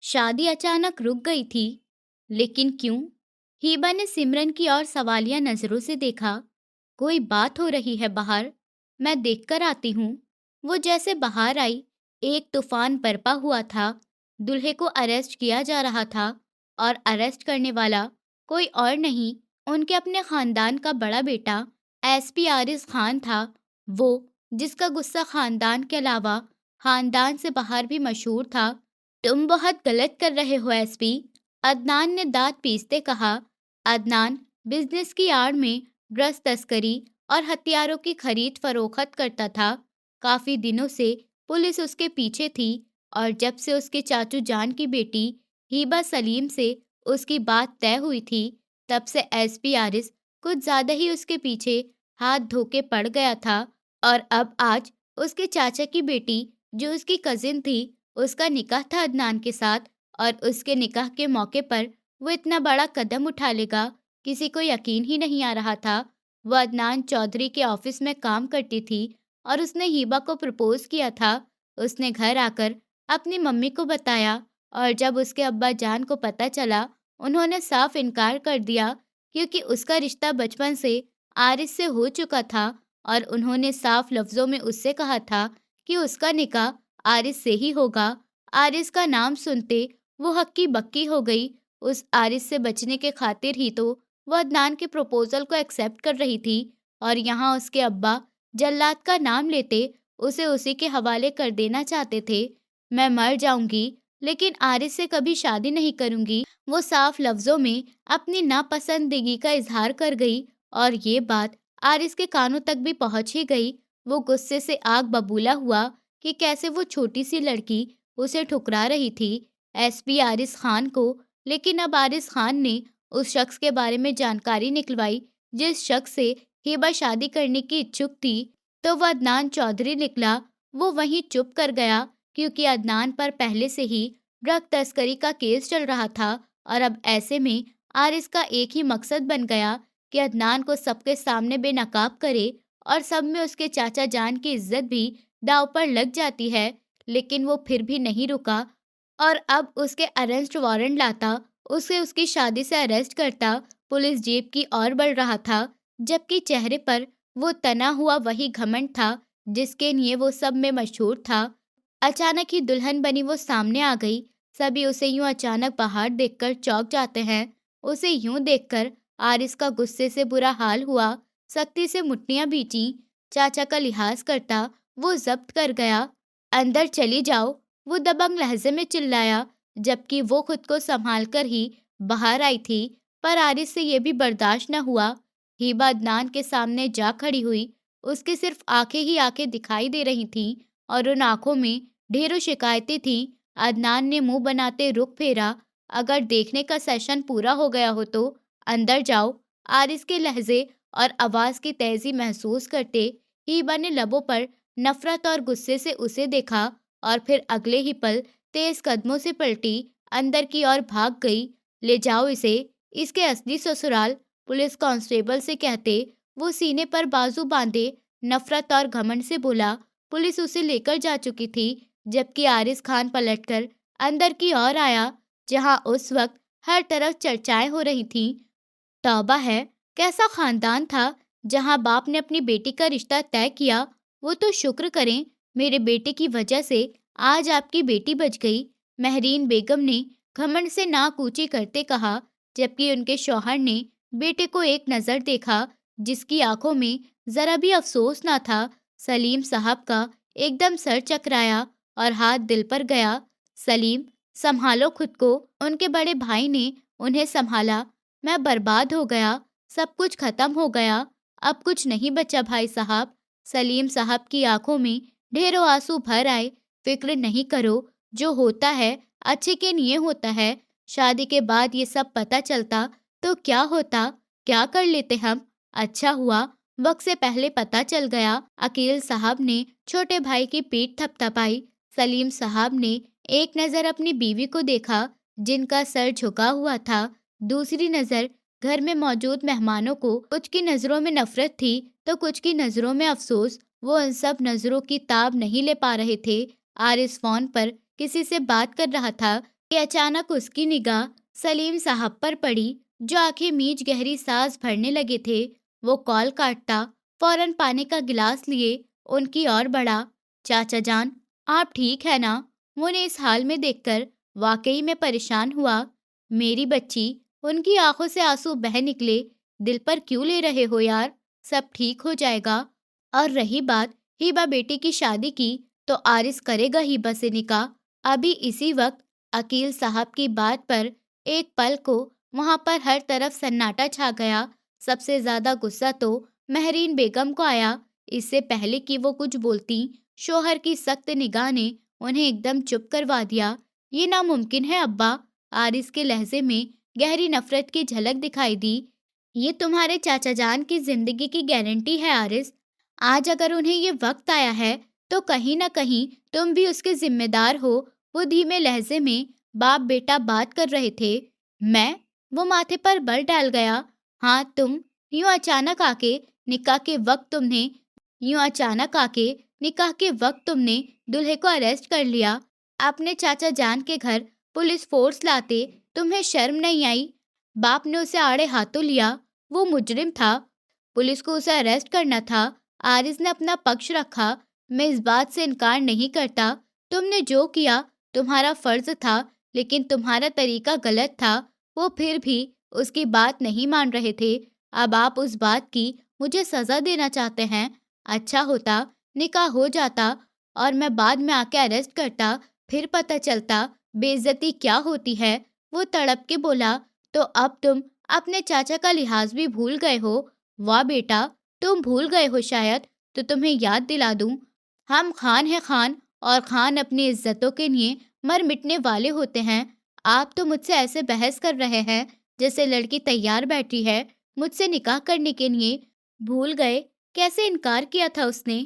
शादी अचानक रुक गई थी, लेकिन क्यों? हीबा ने सिमरन की ओर सवालिया नजरों से देखा। कोई बात हो रही है बाहर, मैं देखकर आती हूँ। वो जैसे बाहर आई, एक तूफान बरपा हुआ था। दूल्हे को अरेस्ट किया जा रहा था और अरेस्ट करने वाला कोई और नहीं, उनके अपने खानदान का बड़ा बेटा एसपी आरिस खान था। वो जिसका गुस्सा खानदान के अलावा खानदान से बाहर भी मशहूर था। तुम बहुत गलत कर रहे हो एसपी, अदनान ने दांत पीसते कहा। अदनान बिजनेस की आड़ में ड्रग्स तस्करी और हथियारों की खरीद फरोख्त करता था। काफी दिनों से पुलिस उसके पीछे थी और जब से उसके चाचू जान की बेटी हीबा सलीम से उसकी बात तय हुई थी, तब से एसपी आरिस कुछ ज्यादा ही उसके पीछे हाथ धोके पड़ गया था। और अब आज उसके चाचा की बेटी, जो उसकी कजिन थी, उसका निकाह था अदनान के साथ। और उसके निकाह के मौके पर वो इतना बड़ा कदम उठा लेगा, किसी को यकीन ही नहीं आ रहा था। वो अदनान चौधरी के ऑफिस में काम करती थी और उसने हीबा को प्रपोज किया था। उसने घर आकर अपनी मम्मी को बताया और जब उसके अब्बा जान को पता चला, उन्होंने साफ इनकार कर दिया, क्योंकि उसका रिश्ता बचपन से आरिस से हो चुका था और उन्होंने साफ लफ्जों में उससे कहा था कि उसका निकाह आरिस से ही होगा। आरिस का नाम सुनते वो हक्की बक्की हो गई। उस आरिस से बचने के खातिर ही तो वो अदनान के प्रपोजल को एक्सेप्ट कर रही थी। और यहाँ उसके अब्बा जल्लाद का नाम लेते उसे उसी के हवाले कर देना चाहते थे। मैं मर जाऊंगी, लेकिन आरिस से कभी शादी नहीं करूंगी, वो साफ लफ्जों में अपनी नापसंदगी का इजहार कर गई। और ये बात आरिस के कानों तक भी पहुंच ही गई। वो गुस्से से आग बबूला हुआ कि कैसे वो छोटी सी लड़की उसे ठुकरा रही थी, एसपी आरिस खान को। लेकिन अब आरिस खान ने उस शख्स के बारे में जानकारी निकलवाई जिस शख्स से हिबा शादी करने की इच्छुक थी। तो वह अदनान चौधरी निकला। वो वहीं चुप कर गया, क्योंकि अदनान पर पहले से ही ड्रग तस्करी का केस चल रहा था। और अब ऐसे में आरिस का एक ही मकसद बन गया कि अदनान को सबके सामने बेनकाब करे। और सब में उसके चाचा जान की इज्जत भी दांव पर लग जाती है। लेकिन वो फिर भी नहीं रुका और अब उसके अरेस्ट वारंट लाता, उसे उसकी शादी से अरेस्ट करता। पुलिस जीप की ओर बढ़ रहा था, जबकि चेहरे पर वो तना हुआ वही घमंड था जिसके लिए वो सब में मशहूर था। अचानक ही दुल्हन बनी वो सामने आ गई। सभी उसे यूं अचानक बाहर देखकर चौंक जाते हैं। उसे यूं देखकर आरिस का गुस्से से बुरा हाल हुआ, सख्ती से मुट्ठियां भींची। चाचा का लिहाज करता वो जब्त कर गया। अंदर चली जाओ, वो दबंग लहजे में चिल्लाया, जबकि वो खुद को संभाल कर ही बाहर आई थी। पर आरिस से ये भी बर्दाश्त न हुआ। हिबा अदनान के सामने जा खड़ी हुई। उसकी सिर्फ आंखें ही आंखें दिखाई दे रही थीं और उन आंखों में ढेरों शिकायतें थीं। अदनान ने मुंह बनाते रुख फेरा। अगर देखने का सेशन पूरा हो गया हो तो अंदर जाओ। आरिस के लहजे और आवाज की तेजी महसूस करते हिबा ने लबों पर नफरत और गुस्से से उसे देखा और फिर अगले ही पल तेज कदमों से पलटी अंदर की ओर भाग गई। ले जाओ इसे, इसके असली ससुराल, पुलिस कांस्टेबल से कहते वो सीने पर बाजू बांधे नफरत और घमंड से बोला। पुलिस उसे लेकर जा चुकी थी, जबकि आरिस खान पलटकर अंदर की ओर आया, जहां उस वक्त हर तरफ चर्चाएं हो रही थीं। तौबा है, कैसा खानदान था जहां बाप ने अपनी बेटी का रिश्ता तय किया। वो तो शुक्र करें, मेरे बेटे की वजह से आज आपकी बेटी बच गई, महरीन बेगम ने घमंड से नाक ऊंची करते कहा, जबकि उनके शौहर ने बेटे को एक नजर देखा जिसकी आंखों में जरा भी अफसोस ना था। सलीम साहब का एकदम सर चकराया और हाथ दिल पर गया। सलीम, संभालो खुद को। उनके बड़े भाई ने उन्हें संभाला। मैं बर्बाद हो गया, सब कुछ खत्म हो गया, अब कुछ नहीं बचा भाई साहब। सलीम साहब की आंखों में ढेरों आंसू भर आए। फिक्र नहीं करो, जो होता है अच्छे के लिए होता है। शादी के बाद ये सब पता चलता तो क्या होता, क्या कर लेते हम। अच्छा हुआ वक्त से पहले पता चल गया। अकील साहब ने छोटे भाई की पीठ थपथपाई। सलीम साहब ने एक नजर अपनी बीवी को देखा, जिनका सर झुका हुआ था। दूसरी नजर घर में मौजूद मेहमानों को। कुछ की नजरों में नफरत थी तो कुछ की नजरों में अफसोस। वो उन सब नजरों की ताब नहीं ले पा रहे थे। आरिस फोन पर किसी से बात कर रहा था, कि अचानक उसकी निगाह सलीम साहब पर पड़ी, जो आंखें मीच गहरी सांस भरने लगे थे। वो कॉल काटता फौरन पानी का गिलास लिए उनकी ओर बढ़ा। चाचा जान, आप ठीक है ना? वो उन्हें इस हाल में देखकर वाकई में परेशान हुआ। मेरी बच्ची, उनकी आंखों से आंसू बह निकले। दिल पर क्यों ले रहे हो यार? सब ठीक हो जाएगा। और रही बात हिबा बेटी की शादी की, तो आरिस करेगा हिबा से निकाह। अभी इसी वक्त अकील साहब की बात पर एक पल को वहां पर हर तरफ सन्नाटा छा गया। सबसे ज्यादा गुस्सा तो महरीन बेगम को आया। इससे पहले कि वो कुछ बोलती, शोहर की सख्त निगाह ने उन्हें एकदम चुप करवा दिया। ये नामुमकिन है अब्बा। आरिस के लहजे में गहरी नफरत की झलक दिखाई दी। ये तुम्हारे चाचा जान की जिंदगी की गारंटी है आरिस। आज अगर उन्हें ये वक्त आया है, तो कहीं ना कहीं तुम भी उसके जिम्मेदार हो। वो धीमे लहजे में बाप बेटा बात कर रहे थे। मैं? वो माथे पर बल डाल गया। हाँ तुम। यूं अचानक आके निकाह के वक्त तुमने यूं अचानक आके निकाह के वक्त तुमने दूल्हे को अरेस्ट कर लिया। अपने चाचा जान के घर पुलिस फोर्स लाते तुम्हें शर्म नहीं आई? बाप ने उसे आड़े हाथों लिया। वो मुजरिम था। पुलिस को उसे अरेस्ट करना था। आरिस ने अपना पक्ष रखा। मैं इस बात से इनकार नहीं करता। तुमने जो किया तुम्हारा फर्ज था, लेकिन तुम्हारा तरीका गलत था। वो फिर भी उसकी बात नहीं मान रहे थे। अब आप उस बात की मुझे सजा देना चाहते हैं। अच्छा होता निकाह हो जाता और मैं बाद में आके अरेस्ट करता, फिर पता चलता बेइज्जती क्या होती है। वो तड़प के बोला। तो अब तुम अपने चाचा का लिहाज भी भूल गए हो? वाह बेटा, तुम भूल गए हो शायद। तो तुम्हें याद दिला दूं, हम खान हैं खान, और खान अपनी इज्जतों के लिए मर मिटने वाले होते हैं। आप तो मुझसे ऐसे बहस कर रहे हैं जैसे लड़की तैयार बैठी है मुझसे निकाह करने के लिए। भूल गए? कैसे इनकार किया था उसने?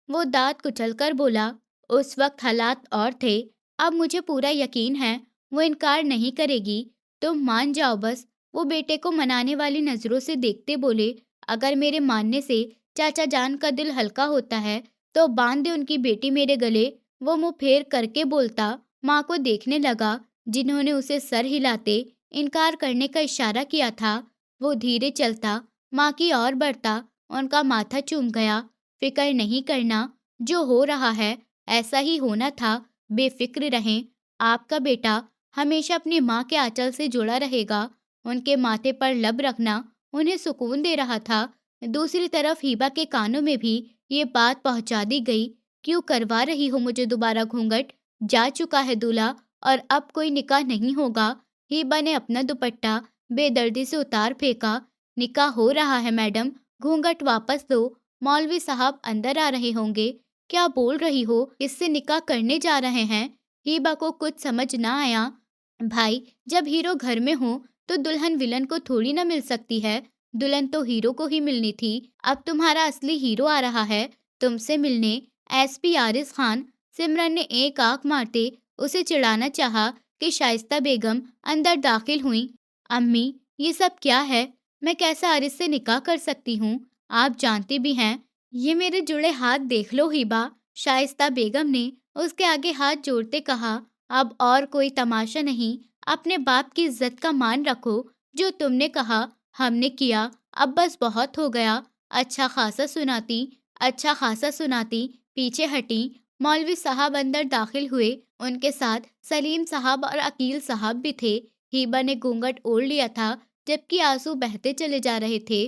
वो दांत कुचलकर बोला। उस वक्त हालात और थे। अब मुझे पूरा यकीन है वो इनकार नहीं करेगी। तुम मान जाओ बस। वो बेटे को मनाने वाली नजरों से देखते बोले। अगर मेरे मानने से चाचा जान का दिल हल्का होता है, तो बांध दे उनकी बेटी मेरे गले। वो मुंह फेर करके बोलता। माँ को देखने लगा, जिन्होंने उसे सर हिलाते इनकार करने का इशारा किया था। वो धीरे चलता, माँ की ओर बढ़ता, उनका माथा चूम गया। फिक्र नहीं करना, जो हो रहा है ऐसा ही होना था। बेफिक्र रहें। आपका बेटा हमेशा अपनी माँ के आंचल से जुड़ा रहेगा। उनके माथे पर लब रखना उन्हें सुकून दे रहा था। दूसरी तरफ हिबा के कानों में भी ये बात पहुंचा दी गई। क्यों करवा रही हो मुझे दोबारा घूंघट? जा चुका है दूल्हा, और अब कोई निकाह नहीं होगा। हिबा ने अपना दुपट्टा बेदर्दी से उतार फेंका। निकाह हो रहा है मैडम, घूंघट वापस दो। मौलवी साहब अंदर आ रहे होंगे। क्या बोल रही हो? इससे निकाह करने जा रहे हैं? हिबा को कुछ समझ ना आया। भाई, जब हीरो घर में हो तो दुल्हन विलन को थोड़ी ना मिल सकती है। दुल्हन तो हीरो को ही मिलनी थी। अब तुम्हारा असली हीरो आ रहा है तुमसे मिलने। एसपी आरिस खान। सिमरन ने एक आंख मारते उसे चिढ़ाना चाहा कि शाइस्ता बेगम अंदर दाखिल हुई। अम्मी, ये सब क्या है? मैं कैसे आरिस से निकाह कर सकती हूँ? आप जानती भी हैं। ये मेरे जुड़े हाथ देख लो हिबा। शाइस्ता बेगम ने उसके आगे हाथ जोड़ते कहा। अब और कोई तमाशा नहीं। अपने बाप की इज्जत का मान रखो। जो तुमने कहा हमने किया। अब बस बहुत हो गया। अच्छा खासा सुनाती, अच्छा खासा सुनाती। पीछे हटी। मौलवी साहब अंदर दाखिल हुए। उनके साथ सलीम साहब और अकील साहब भी थे। हिबा ने घूंघट ओढ़ लिया था, जबकि आंसू बहते चले जा रहे थे।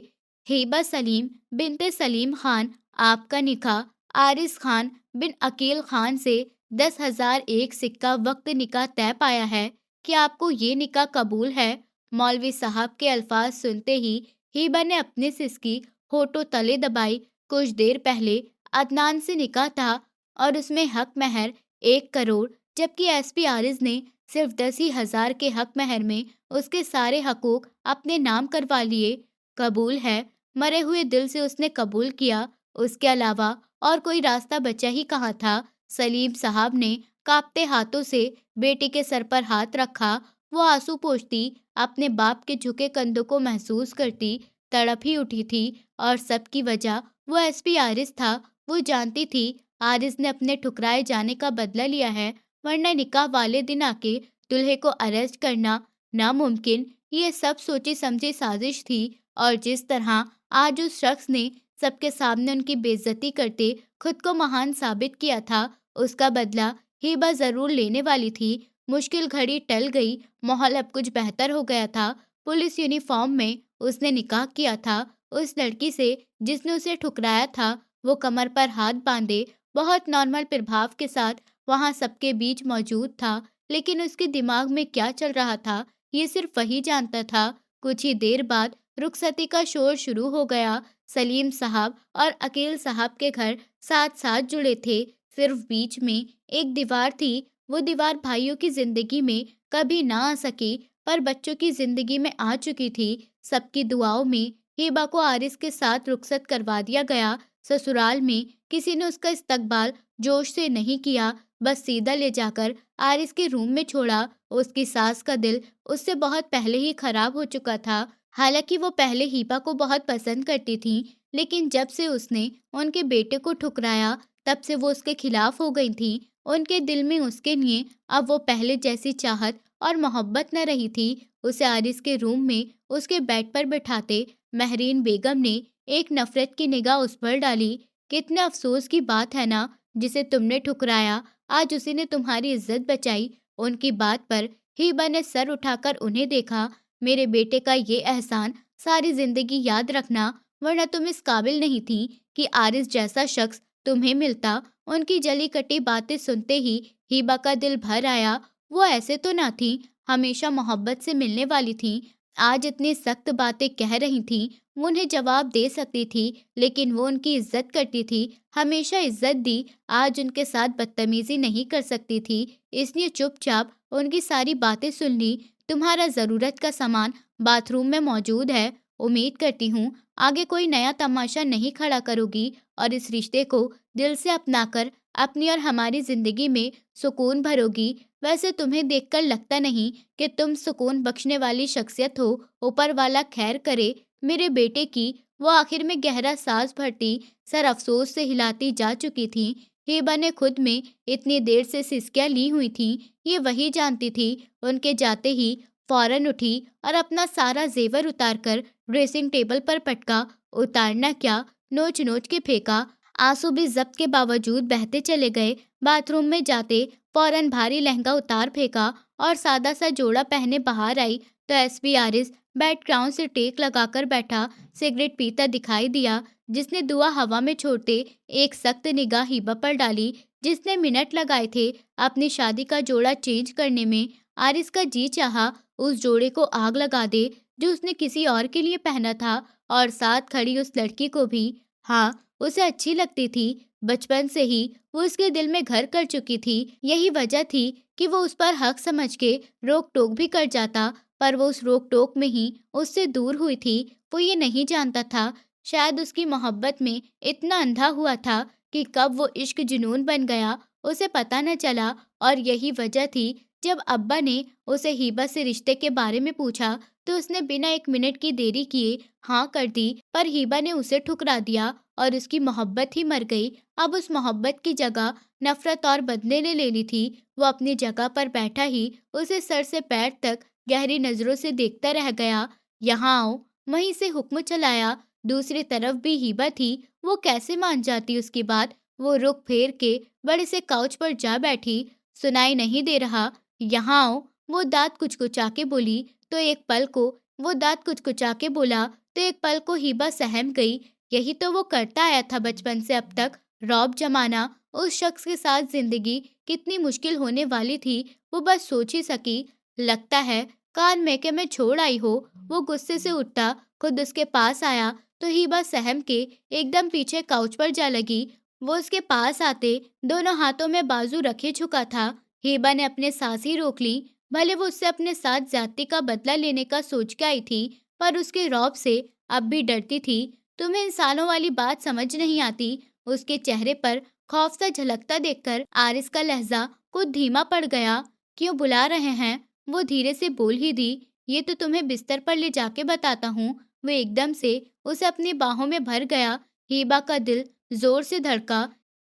हिबा सलीम बिनते सलीम खान, आपका निकाह आरिस खान बिन अकील खान से 10,000 एक सिक्का वक्त निकाह तय पाया है। कि आपको ये निकाह कबूल है? मौलवी साहब के अल्फाज सुनते ही हिबा ने अपने सिसकी होठों तले दबाई। कुछ देर पहले अदनान से निकाह था, और उसमें हक महर 1 करोड़, जबकि एसपी आरिज ने सिर्फ 10,000 के हक महर में उसके सारे हकूक अपने नाम करवा लिए। कबूल है। मरे हुए दिल से उसने कबूल किया। उसके अलावा और कोई रास्ता बचा ही कहाँ था। सलीम साहब ने कांपते हाथों से बेटी के सर पर हाथ रखा। वो आंसू पोंछती, अपने बाप के झुके कंधों को महसूस करती, तड़प ही उठी थी। और सबकी वजह वो एसपी आरिस था। वो जानती थी आरिस ने अपने ठुकराए जाने का बदला लिया है, वरना निकाह वाले दिन आके दूल्हे को अरेस्ट करना नामुमकिन, ये सब सोची समझी साजिश थी। और जिस तरह आज उस शख्स ने सबके सामने उनकी बेइज्जती करते खुद को महान साबित किया था, उसका बदला हिबा जरूर लेने वाली थी। मुश्किल घड़ी टल गई, माहौल अब कुछ बेहतर हो गया था। पुलिस यूनिफॉर्म में उसने निकाह किया था उस लड़की से जिसने उसे ठुकराया था। वो कमर पर हाथ बांधे बहुत नॉर्मल प्रभाव के साथ वहां सबके बीच मौजूद था, लेकिन उसके दिमाग में क्या चल रहा था ये सिर्फ वही जानता था। कुछ ही देर बाद रुखसती का शोर शुरू हो गया। सलीम साहब और अकील साहब के घर साथ साथ जुड़े थे, सिर्फ बीच में एक दीवार थी। वो दीवार भाइयों की जिंदगी में कभी ना आ सकी, पर बच्चों की जिंदगी में आ चुकी थी। सबकी दुआओं में हिबा को आरिस के साथ रुखसत करवा दिया गया। ससुराल में किसी ने उसका इस्तकबाल जोश से नहीं किया, बस सीधा ले जाकर आरिस के रूम में छोड़ा। उसकी सास का दिल उससे बहुत पहले ही खराब हो चुका था। हालांकि वो पहले हिबा को बहुत पसंद करती थी, लेकिन जब से उसने उनके बेटे को ठुकराया तब से वो उसके खिलाफ हो गई थी। उनके दिल में उसके लिए अब वो पहले जैसी चाहत और मोहब्बत न रही थी। उसे आरिस के रूम में उसके बेड पर बिठाते महरीन बेगम ने एक नफरत की निगाह उस पर डाली। कितने अफसोस की बात है ना, जिसे तुमने ठुकराया आज उसी ने तुम्हारी इज्जत बचाई। उनकी बात पर हिबा ने सर उठाकर उन्हें देखा। मेरे बेटे का ये एहसान सारी जिंदगी याद रखना, वरना तुम इस काबिल नहीं थी कि आरिस जैसा शख्स तुम्हें मिलता। उनकी जली कटी बातें सुनते ही हिबा का दिल भर आया। वो ऐसे तो ना थी, हमेशा मोहब्बत से मिलने वाली थी। आज इतनी सख्त बातें कह रही थी, वो उन्हें जवाब दे सकती थी, लेकिन वो उनकी इज्जत करती थी, हमेशा इज्जत दी। आज उनके साथ बदतमीजी नहीं कर सकती थी, इसलिए चुपचाप उनकी सारी बातें सुन ली। तुम्हारा जरूरत का सामान बाथरूम में मौजूद है। उम्मीद करती हूँ आगे कोई नया तमाशा नहीं खड़ा करोगी और इस रिश्ते को दिल से अपनाकर अपनी और हमारी जिंदगी में सुकून भरोगी। वैसे तुम्हें देखकर लगता नहीं कि तुम सुकून बख्शने वाली शख्सियत हो। ऊपर वाला खैर करे मेरे बेटे की। वो आखिर में गहरा सांस भरती सर अफसोस से हिलाती जा चुकी थी। हिबा ने खुद में इतनी देर से सिसकियां ली हुई थी, ये वही जानती थी। उनके जाते ही फौरन उठी और अपना सारा जेवर उतारकर ड्रेसिंग टेबल पर पटका। उतारना क्या, नोच नोच के फेंका। आंसू भी जब्त के बावजूद बहते चले गए। बाथरूम में जाते फौरन भारी लहंगा उतार फेंका और सादा सा जोड़ा पहने बाहर आई तो एसपी आरिस बैकग्राउंड से टेक लगाकर बैठा सिगरेट पीता दिखाई दिया, जिसने दुआ हवा में छोड़ते एक सख्त निगाह हिबा पर डाली, जिसने मिनट लगाए थे अपनी शादी का जोड़ा चेंज करने में। आरिस का जी चाहा उस जोड़े को आग लगा दे जो उसने किसी और के लिए पहना था, और साथ खड़ी उस लड़की को भी। हाँ, उसे अच्छी लगती थी, बचपन से ही वो उसके दिल में घर कर चुकी थी। यही वजह थी कि वो उस पर हक समझ के रोक टोक भी कर जाता, पर वो उस रोक टोक में ही उससे दूर हुई थी। वो ये नहीं जानता था, शायद उसकी मोहब्बत में इतना अंधा हुआ था कि कब वो इश्क जुनून बन गया उसे पता न चला। और यही वजह थी जब अब्बा ने उसे हिबा से रिश्ते के बारे में पूछा तो उसने बिना एक मिनट की देरी किए हाँ कर दी, पर हिबा ने उसे ठुकरा दिया और उसकी मोहब्बत ही मर गई। अब उस मोहब्बत की जगह नफरत और बदले ने ले ली थी। वो अपनी जगह पर बैठा ही उसे सर से पैर तक गहरी नजरों से देखता रह गया। यहाँ आओ, वहीं से हुक्म चलाया। दूसरी तरफ भी हिबा थी, वो कैसे मान जाती उसकी बात। वो रुख फेर के बड़े से काउच पर जा बैठी। सुनाई नहीं दे रहा, यहाँ आओ, वो दांत कुचकुचा के बोली तो एक पल को वो दांत कुचकुचा के बोला तो एक पल को हिबा सहम गई। यही तो वो करता आया था बचपन से अब तक, रौब जमाना। उस शख्स के साथ जिंदगी कितनी मुश्किल होने वाली थी वो बस सोच ही सकी। लगता है कान में के मैं छोड़ आई हो। वो गुस्से से उठता खुद उसके पास आया तो हिबा सहम के एकदम पीछे काउच पर जा लगी। वो उसके पास आते दोनों हाथों में बाजू रखे झुका था। हिबा ने अपने सांस ही रोक ली। भले वो उससे अपने साथ ज्यादती का बदला लेने का सोच के आई थी, पर उसके रौब से अब भी डरती थी। तुम्हें इंसानों वाली बात समझ नहीं आती। उसके चेहरे पर खौफ सा झलकता देखकर आरिस का लहजा कुछ धीमा पड़ गया। क्यों बुला रहे हैं, वो धीरे से बोल ही दी। ये तो तुम्हें बिस्तर पर ले जाके बताता हूँ। वो एकदम से उसे अपनी बाहों में भर गया। हिबा का दिल जोर से धड़का।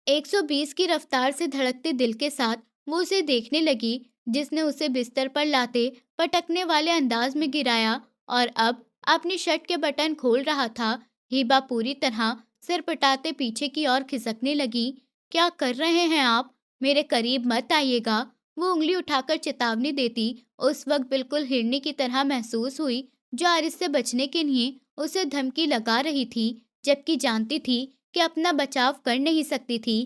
120 की रफ्तार से धड़कते दिल के साथ वो उसे देखने लगी। जिसने उसे बिस्तर पर लाते पटकने वाले अंदाज में गिराया और अब अपनी शर्ट के बटन खोल रहा था। हिबा पूरी तरह सिर पटाते पीछे की ओर खिसकने लगी। क्या कर रहे हैं आप? मेरे करीब मत आइएगा। वो उंगली उठाकर चेतावनी देती। उस वक्त बिल्कुल हिरनी की तरह महसूस हुई, जो आरिस से बचने के लिए उसे धमकी लगा रही थी, जबकि जानती थी कि अपना बचाव कर नहीं सकती थी।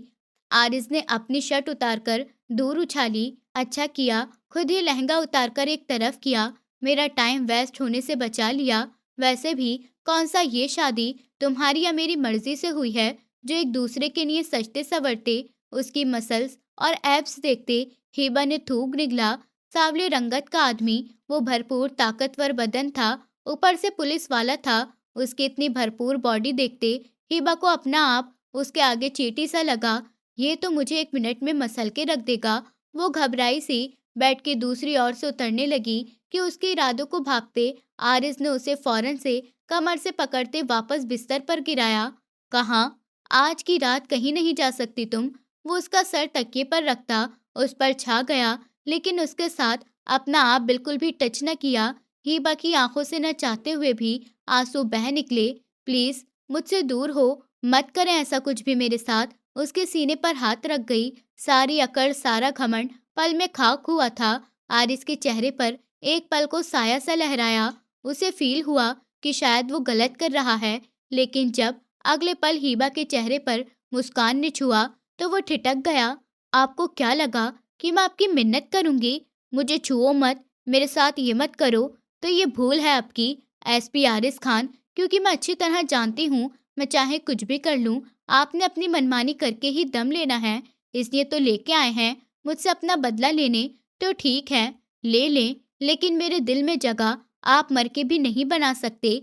आरिस ने अपनी शर्ट उतारकर दूर उछाली। अच्छा किया, खुद ही लहंगा उतारकर एक तरफ किया। मेरा टाइम वेस्ट होने से बचा लिया। वैसे भी कौन सा ये शादी तुम्हारी या मेरी मर्जी से हुई है, जो एक दूसरे के लिए सजते संवरते। उसकी मसल्स और एब्स देखते हिबा ने थूक निगला। सांवले रंगत का आदमी, वो भरपूर ताकतवर बदन था, ऊपर से पुलिस वाला था। उसकी इतनी भरपूर बॉडी देखते हिबा को अपना आप उसके आगे चींटी सा लगा। ये तो मुझे 1 मिनट में मसल के रख देगा। वो घबराई सी बेड की दूसरी ओर से उतरने लगी कि उसके इरादों को भांपते आरिस ने उसे फौरन से कमर से पकड़ते वापस बिस्तर पर गिराया। कहाँ? आज की रात कहीं नहीं जा सकती तुम। वो उसका सर तकिए पर रखता उस पर छा गया, लेकिन उसके साथ अपना आप बिल्कुल भी टच न किया। हिबा की आंखों से न चाहते हुए भी आंसू बह निकले। प्लीज मुझसे दूर हो, मत करें ऐसा कुछ भी मेरे साथ। उसके सीने पर हाथ रख गई। सारी अकड़, सारा घमंड पल में खाक हुआ था। आरिस के चेहरे पर एक पल को साया सा लहराया। उसे फील हुआ कि शायद वो गलत कर रहा है, लेकिन जब अगले पल हिबा के चेहरे पर मुस्कान ने छुआ, तो वो ठिठक गया। आपको क्या लगा कि मैं आपकी मिन्नत करूंगी? मुझे छुओ मत, मेरे साथ ये मत करो। तो ये भूल है आपकी, एसपी आरिस खान, क्योंकि मैं अच्छी तरह जानती हूँ मैं चाहे कुछ भी कर लूँ, आपने अपनी मनमानी करके ही दम लेना है। इसलिए तो लेके आए हैं मुझसे अपना बदला लेने। तो ठीक है, ले लें, लेकिन मेरे दिल में जगह आप मर के भी नहीं बना सकते।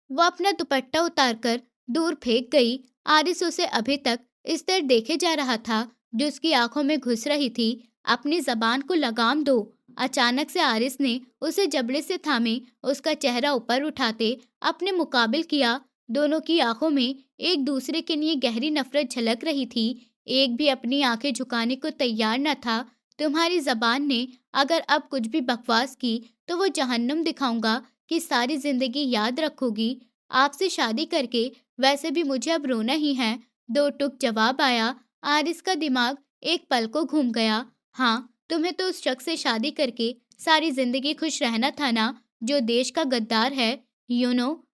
वो अपना दुपट्टा उतारकर दूर फेंक गई। आरिस उसे अभी तक इस तरह देखे जा रहा था, जो उसकी आंखों में घुस रही थी। अपनी जबान को लगाम दो। अचानक से आरिस ने उसे जबड़े से थामे उसका चेहरा ऊपर उठाते अपने मुकाबिल किया। दोनों की आंखों में एक दूसरे के लिए गहरी नफरत झलक रही थी। एक भी अपनी आंखें झुकाने को तैयार न था। तुम्हारी जबान ने अगर अब कुछ भी बकवास की, तो वो जहन्नुम दिखाऊंगा कि सारी जिंदगी याद रखोगी। आपसे शादी करके वैसे भी मुझे अब रोना ही है। दो टुक जवाब आया। आरिस का दिमाग एक पल को घूम गया। हाँ, तुम्हें तो उस शख्स से शादी करके सारी जिंदगी खुश रहना था ना, जो देश का गद्दार है।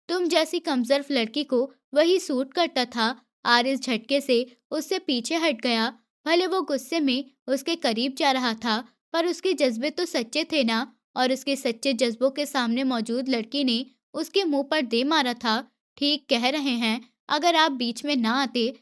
तुम जैसी कमजोर लड़की को वही सूट करता था। आरिस झटके से उससे पीछे हट गया। भले वो गुस्से में उसके करीब जा रहा था, पर उसके जज्बे तो सच्चे थे ना, और उसके सच्चे जज्बों के सामने मौजूद लड़की ने उसके मुंह पर दे मारा था। ठीक कह रहे हैं, अगर आप बीच में ना आते,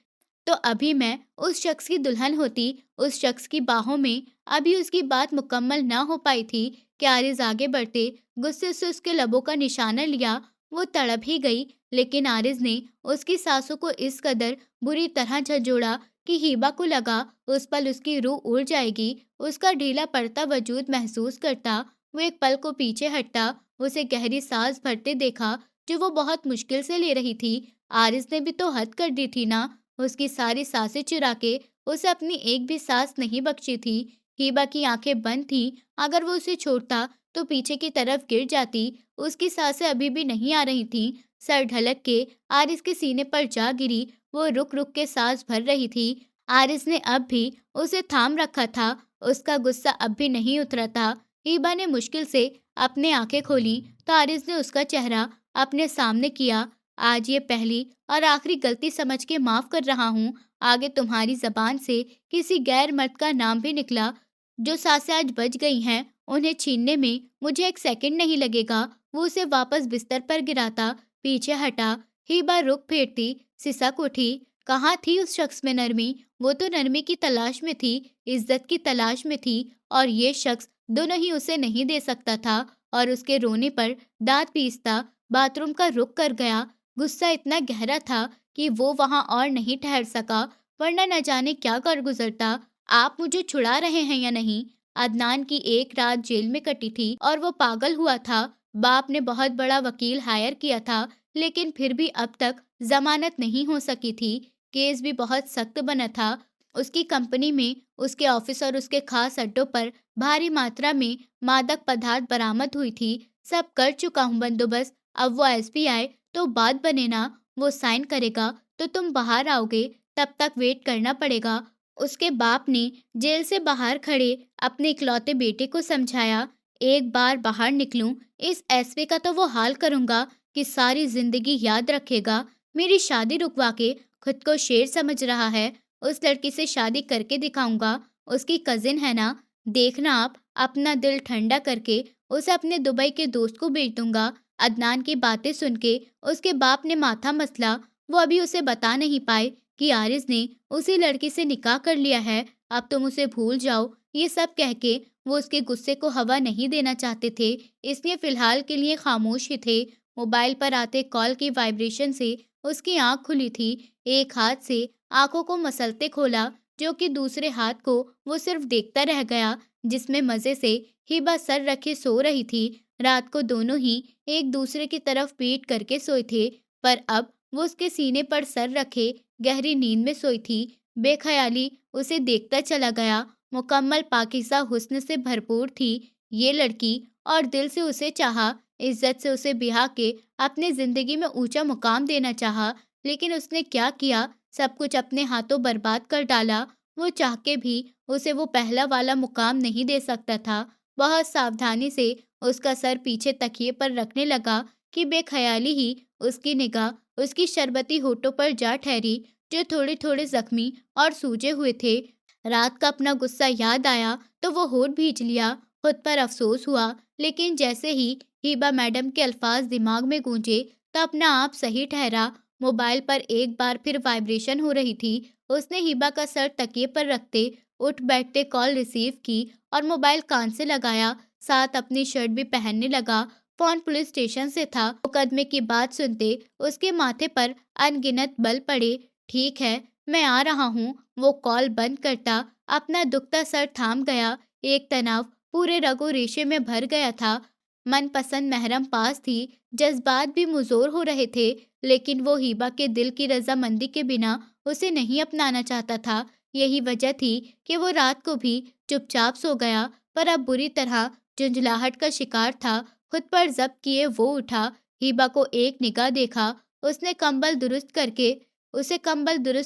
तो अभी मैं उस शख्स की दुल्हन होती। उस शख्स की बाहों में अभी उसकी बात मुकम्मल ना हो पाई थी कि आरिस आगे बढ़ते गुस्से से उसके लबों का निशाना लिया। वो तड़प ही गई, लेकिन आरिस ने उसकी सांसों को इस कदर बुरी तरह झंझोड़ा कि हिबा को लगा उस पल उसकी रूह उड़ जाएगी। उसका ढीला पड़ता वजूद महसूस करता वो एक पल को पीछे हटता। उसे गहरी सांस भरते देखा, जो वो बहुत मुश्किल से ले रही थी। आरिस ने भी तो हद कर दी थी ना, उसकी सारी सांसें चुरा के उसे अपनी एक भी सांस नहीं बख्शी थी। हिबा की आंखें बंद थी। अगर वो उसे छोड़ता तो पीछे की तरफ गिर जाती। उसकी सांसें अभी भी नहीं आ रही थीं। सर ढलक के आरिस के सीने पर जा गिरी। वो रुक रुक के सांस भर रही थी। आरिस ने अब भी उसे थाम रखा था। उसका गुस्सा अब भी नहीं उतरा था। हिबा ने मुश्किल से अपने आंखें खोली तो आरिस ने उसका चेहरा अपने सामने किया। आज ये पहली और आखिरी गलती समझ के माफ कर रहा हूँ। आगे तुम्हारी जबान से किसी गैर मर्द का नाम भी निकला, जो सांसें आज बच गई हैं, उन्हें छीनने में मुझे 1 सेकंड नहीं लगेगा। वो उसे वापस बिस्तर पर गिराता पीछे हटा। हिबा रुक फेरती सिसक उठी। कहाँ थी उस शख्स में नरमी? वो तो नरमी की तलाश में थी, इज्जत की तलाश में थी, और ये शख्स दोनों ही उसे नहीं दे सकता था। और उसके रोने पर दांत पीसता बाथरूम का रुख कर गया। गुस्सा इतना गहरा था कि वो वहां और नहीं ठहर सका, वरना न जाने क्या कर गुजरता। आप मुझे छुड़ा रहे हैं या नहीं? अदनान की एक रात जेल में कटी थी और वो पागल हुआ था। बाप ने बहुत बड़ा वकील हायर किया था, लेकिन फिर भी अब तक जमानत नहीं हो सकी थी। केस भी बहुत सख्त बना था। उसकी कंपनी में, उसके ऑफिस और उसके खास अड्डों पर भारी मात्रा में मादक पदार्थ बरामद हुई थी। सब कर चुका हूँ बंदोबस्त। अब वो एसपी आए तो बात बने ना, वो साइन करेगा तो तुम बाहर आओगे, तब तक वेट करना पड़ेगा। उसके बाप ने जेल से बाहर खड़े अपने इकलौते बेटे को समझाया, एक बार बाहर निकलूं, इस एसपी का तो वो हाल करूंगा कि सारी जिंदगी याद रखेगा। मेरी शादी रुकवा के खुद को शेर समझ रहा है। उस लड़की से शादी करके दिखाऊंगा, उसकी कजिन है ना। देखना आप, अपना दिल ठंडा करके उसे अपने दुबई के दोस्त को बेच दूंगा। अदनान की बातें सुन के उसके बाप ने माथा मसला। वो अभी उसे बता नहीं पाए कि आरिज ने उसी लड़की से निकाह कर लिया है। अब तुम उसे भूल जाओ, ये सब कह के वो उसके गुस्से को हवा नहीं देना चाहते थे, इसलिए फिलहाल के लिए खामोश ही थे। मोबाइल पर आते कॉल की वाइब्रेशन से उसकी आंख खुली थी। एक हाथ से आंखों को मसलते खोला, जो कि दूसरे हाथ को वो सिर्फ देखता रह गया, जिसमें मजे से हिबा सर रखे सो रही थी। रात को दोनों ही एक दूसरे की तरफ पीठ करके सोए थे, पर अब वो उसके सीने पर सर रखे गहरी नींद में सोई थी। बेख्याली उसे देखता चला गया। मुकम्मल पाकीज़ा हुस्न से भरपूर थी ये लड़की, और दिल से उसे चाहा, इज्जत से उसे ब्याह के अपने जिंदगी में ऊंचा मुकाम देना चाहा। लेकिन उसने क्या किया, सब कुछ अपने हाथों बर्बाद कर डाला। वो चाह के भी उसे वो पहला वाला मुकाम नहीं दे सकता था। बहुत सावधानी से उसका सर पीछे तकिए पर रखने लगा कि बेख्याली ही उसकी निगाह उसकी शरबती होठों पर जा ठहरी, जो थोड़े थोड़े जख्मी और सूजे हुए थे। रात का अपना गुस्सा याद आया तो वो होठ भींच लिया। खुद पर अफसोस हुआ, लेकिन जैसे ही हिबा मैडम के अल्फाज दिमाग में गूंजे तो अपना आप सही ठहरा। मोबाइल पर एक बार फिर वाइब्रेशन हो रही थी। उसने हिबा का सर तकिए पर रखते उठ बैठते कॉल रिसीव की और मोबाइल कान से लगाया, साथ अपनी शर्ट भी पहनने लगा। फोन पुलिस स्टेशन से था। मुकदमे की बात सुनते उसके माथे पर अनगिनत बल पड़े। ठीक है, मैं आ रहा हूँ। वो कॉल बंद करता अपना दुखता सर थाम गया। एक तनाव पूरे रगो रेशे में भर गया था। मनपसंद महरम पास थी, जज्बात भी मुजोर हो रहे थे, लेकिन वो हिबा के दिल की रजामंदी के बिना उसे नहीं अपनाना चाहता था। यही वजह थी कि वो रात को भी चुपचाप सो गया, पर अब बुरी तरह झुंझलाहट का शिकार था। खुद पर जब्त किए वो उठा, हिबा को एक निगाह देखा। उसने कंबल दुरुस्त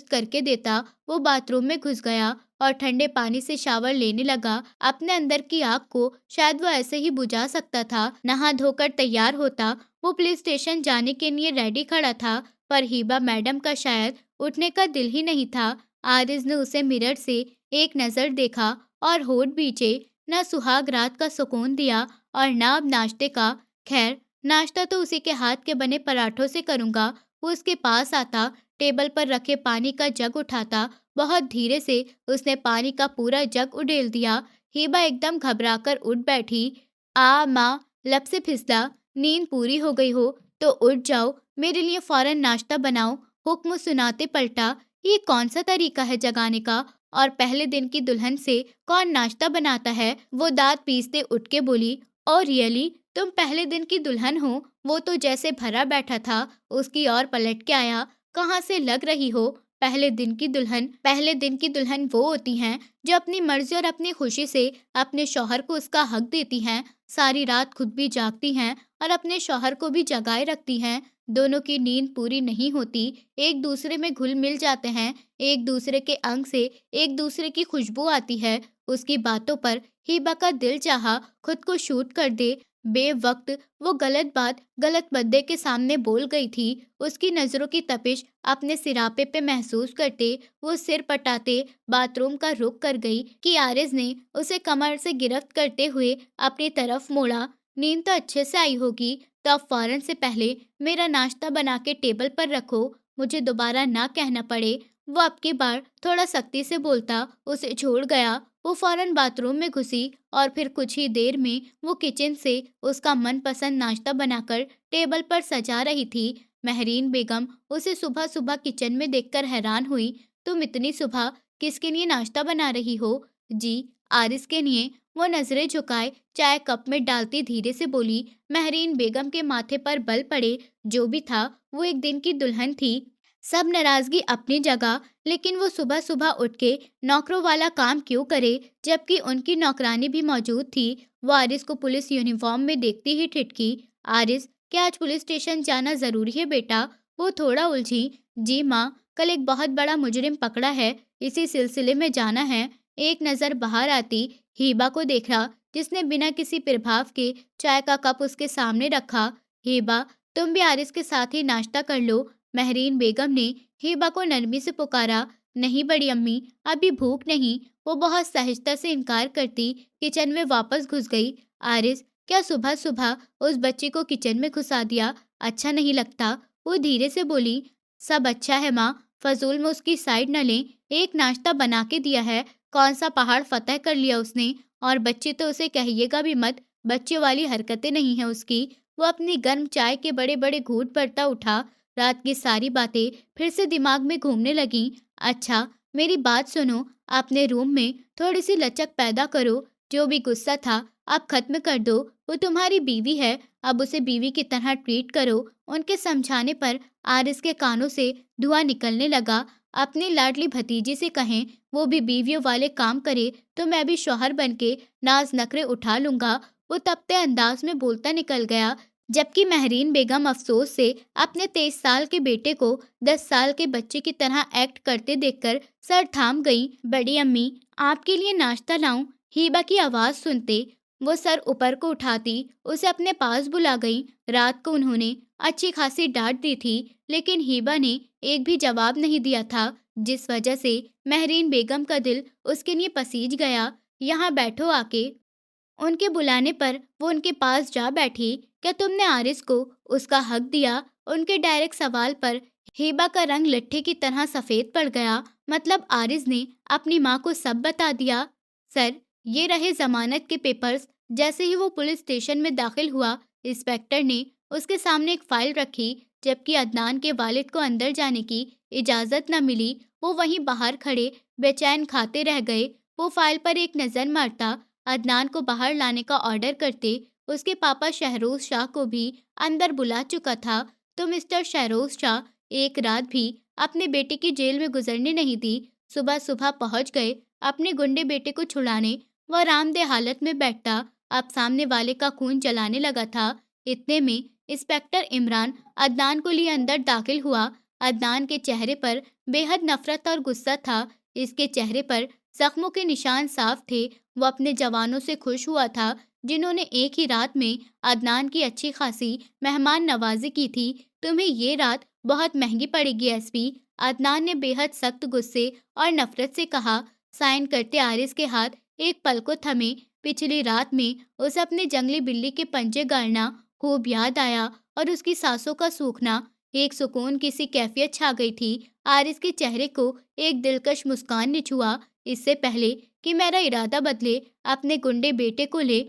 करके देता वो बाथरूम में घुस गया और ठंडे पानी से शावर लेने लगा। अपने अंदर की आग को शायद वो ऐसे ही बुझा सकता था। नहा धोकर तैयार होता वो पुलिस स्टेशन जाने के लिए रेडी खड़ा था, पर हिबा मैडम का शायद उठने का दिल ही नहीं था। आरिज ने उसे मिरर से एक नजर देखा और होठ बीचे। न सुहाग रात का सुकून दिया और न अब नाश्ते का। खैर, नाश्ता तो उसी के हाथ के बने पराठों से करूंगा। वो उसके पास आता, टेबल पर रखे पानी का जग उठाता। बहुत धीरे से उसने पानी का पूरा जग उड़ेल दिया। हिबा एकदम घबराकर उठ बैठी। आ माँ, लब से फिसला। नींद पूरी हो गई हो तो उठ जाओ, मेरे लिए फौरन नाश्ता बनाओ, हुक्म सुनाते पलटा। ये कौन सा तरीका है जगाने का, और पहले दिन की दुल्हन से कौन नाश्ता बनाता है। वो दांत पीसते उठ के बोली, ओ रियली, तुम पहले दिन की दुल्हन हो। वो तो जैसे भरा बैठा था उसकी ओर पलट के आया। कहाँ से लग रही हो। पहले दिन की दुल्हन वो होती हैं जो अपनी मर्जी और अपनी खुशी से अपने शौहर को उसका हक देती हैं, सारी रात खुद भी जागती हैं और अपने शौहर को भी जगाए रखती हैं। दोनों की नींद पूरी नहीं होती, एक दूसरे में घुल मिल जाते हैं, एक दूसरे के अंग से एक दूसरे की खुशबू आती है। उसकी बातों पर हिबा का दिल चाहा खुद को शूट कर दे। बेवक्त वो गलत बात गलत बंदे के सामने बोल गई थी। उसकी नजरों की तपिश अपने सिरापे पे महसूस करते वो सिर पटाते बाथरूम का रुख कर गई कि आरिज ने उसे कमर से गिरफ्त करते हुए अपनी तरफ मोड़ा। नींद तो अच्छे से आई होगी, तो अब फौरन से पहले मेरा नाश्ता बना के टेबल पर रखो, मुझे दोबारा ना कहना पड़े। वो अब की बार थोड़ा सख्ती से बोलता उसे छोड़ गया। वो फौरन बाथरूम में घुसी और फिर कुछ ही देर में वो किचन से उसका मनपसंद नाश्ता बनाकर टेबल पर सजा रही थी। महरीन बेगम उसे सुबह सुबह किचन में देखकर हैरान हुई। तुम इतनी सुबह किसके लिए नाश्ता बना रही हो। जी, आरिस के लिए। वो नजरें झुकाए चाय कप में डालती धीरे से बोली। महरीन बेगम के माथे पर बल पड़े। जो भी था वो एक दिन की दुल्हन थी, सब नाराजगी अपनी जगह, लेकिन वो सुबह सुबह उठ के नौकरों वाला काम क्यों करे, जबकि उनकी नौकरानी भी मौजूद थी। वो आरिस को पुलिस यूनिफॉर्म में देखते ही ठिठकी। आरिस, क्या आज पुलिस स्टेशन जाना जरूरी है बेटा? वो थोड़ा उलझी। जी माँ, कल एक बहुत बड़ा मुजरिम पकड़ा है, इसी सिलसिले में जाना है। एक नजर बाहर आती हीबा को देखा, जिसने बिना किसी प्रभाव के चाय का कप उसके सामने रखा। हीबा, तुम भी आरिस के साथ ही नाश्ता कर लो। महरीन बेगम ने हिबा को नरमी से पुकारा। नहीं बड़ी अम्मी, अभी भूख नहीं। वो बहुत सहजता से इनकार करती किचन में वापस घुस गई। आरिस, क्या सुबह सुबह उस बच्ची को किचन में घुसा दिया? अच्छा नहीं लगता। वो धीरे से बोली। सब अच्छा है माँ, फजूल में उसकी साइड न लें। एक नाश्ता बना के दिया है, कौन सा पहाड़ फतह कर लिया उसने। और बच्ची तो उसे कहिएगा भी मत, बच्चों वाली हरकतें नहीं है उसकी। वो अपनी गर्म चाय के बड़े बड़े घूंट भरता उठा। रात की सारी बातें फिर से दिमाग में घूमने लगीं। अच्छा, मेरी बात सुनो, अपने रूम में थोड़ी सी लचक पैदा करो। जो भी गुस्सा था अब खत्म कर दो। वो तुम्हारी बीवी है, अब उसे बीवी की तरह ट्रीट करो। उनके समझाने पर आरिस के कानों से धुआं निकलने लगा। अपनी लाडली भतीजी से कहें वो भी बीवियों वाले काम करे, तो मैं भी शौहर बन के नाज नखरे उठा लूंगा। वो तपते अंदाज में बोलता निकल गया, जबकि महरीन बेगम अफसोस से अपने 23 साल के बेटे को 10 साल के बच्चे की तरह एक्ट करते देखकर सर थाम गई। बड़ी अम्मी, आपके लिए नाश्ता लाऊं? हीबा की आवाज सुनते वो सर ऊपर को उठाती उसे अपने पास बुला गई। रात को उन्होंने अच्छी खासी डांट दी थी, लेकिन हीबा ने एक भी जवाब नहीं दिया था, जिस वजह से महरीन बेगम का दिल उसके लिए पसीज गया। यहाँ बैठो आके। उनके बुलाने पर वो उनके पास जा बैठी। क्या तुमने आरिस को उसका हक दिया? उनके डायरेक्ट सवाल पर हिबा का रंग लट्ठे की तरह सफेद पड़ गया। मतलब आरिस ने अपनी माँ को सब बता दिया? सर, ये रहे जमानत के पेपर्स। जैसे ही वो पुलिस स्टेशन में दाखिल हुआ, इंस्पेक्टर ने उसके सामने एक फाइल रखी। जबकि अदनान के वालिद को अंदर जाने की इजाजत न मिली, वो वहीं बाहर खड़े बेचैन खाते रह गए। वो फाइल पर एक नजर मारता अदनान को बाहर लाने का ऑर्डर करते। उसके पापा शहरोज शाह को भी अंदर बुला चुका था। तो मिस्टर शहरोज शाह एक रात भी अपने बेटे की जेल में गुजरने नहीं दी। सुबह सुबह पहुंच गए अपने गुंडे बेटे को छुड़ाने। वह आरामदेह हालत में बैठता अब सामने वाले का खून जलाने लगा था। इतने में इंस्पेक्टर इमरान अदनान को लिए अंदर दाखिल हुआ। अदनान के चेहरे पर बेहद नफरत और गुस्सा था। इसके चेहरे पर जख्मों के निशान साफ थे। वो अपने जवानों से खुश हुआ था, जिन्होंने एक ही रात में अदनान की अच्छी खासी मेहमान नवाजी की थी। तुम्हें ये रात बहुत महंगी पड़ेगी एसपी, अदनान ने बेहद सख्त गुस्से और नफरत से कहा। साइन करते आरिस के हाथ एक पल को थमे। पिछली रात में उसे अपने जंगली बिल्ली के पंजे गाड़ना खूब याद आया और उसकी सांसों का सूखना। एक सुकून की सी कैफियत छा गई थी। आरिस के चेहरे को एक दिलकश मुस्कान ने छुआ। इससे पहले कि मेरा इरादा बदले, अपने गुंडे बेटे को ले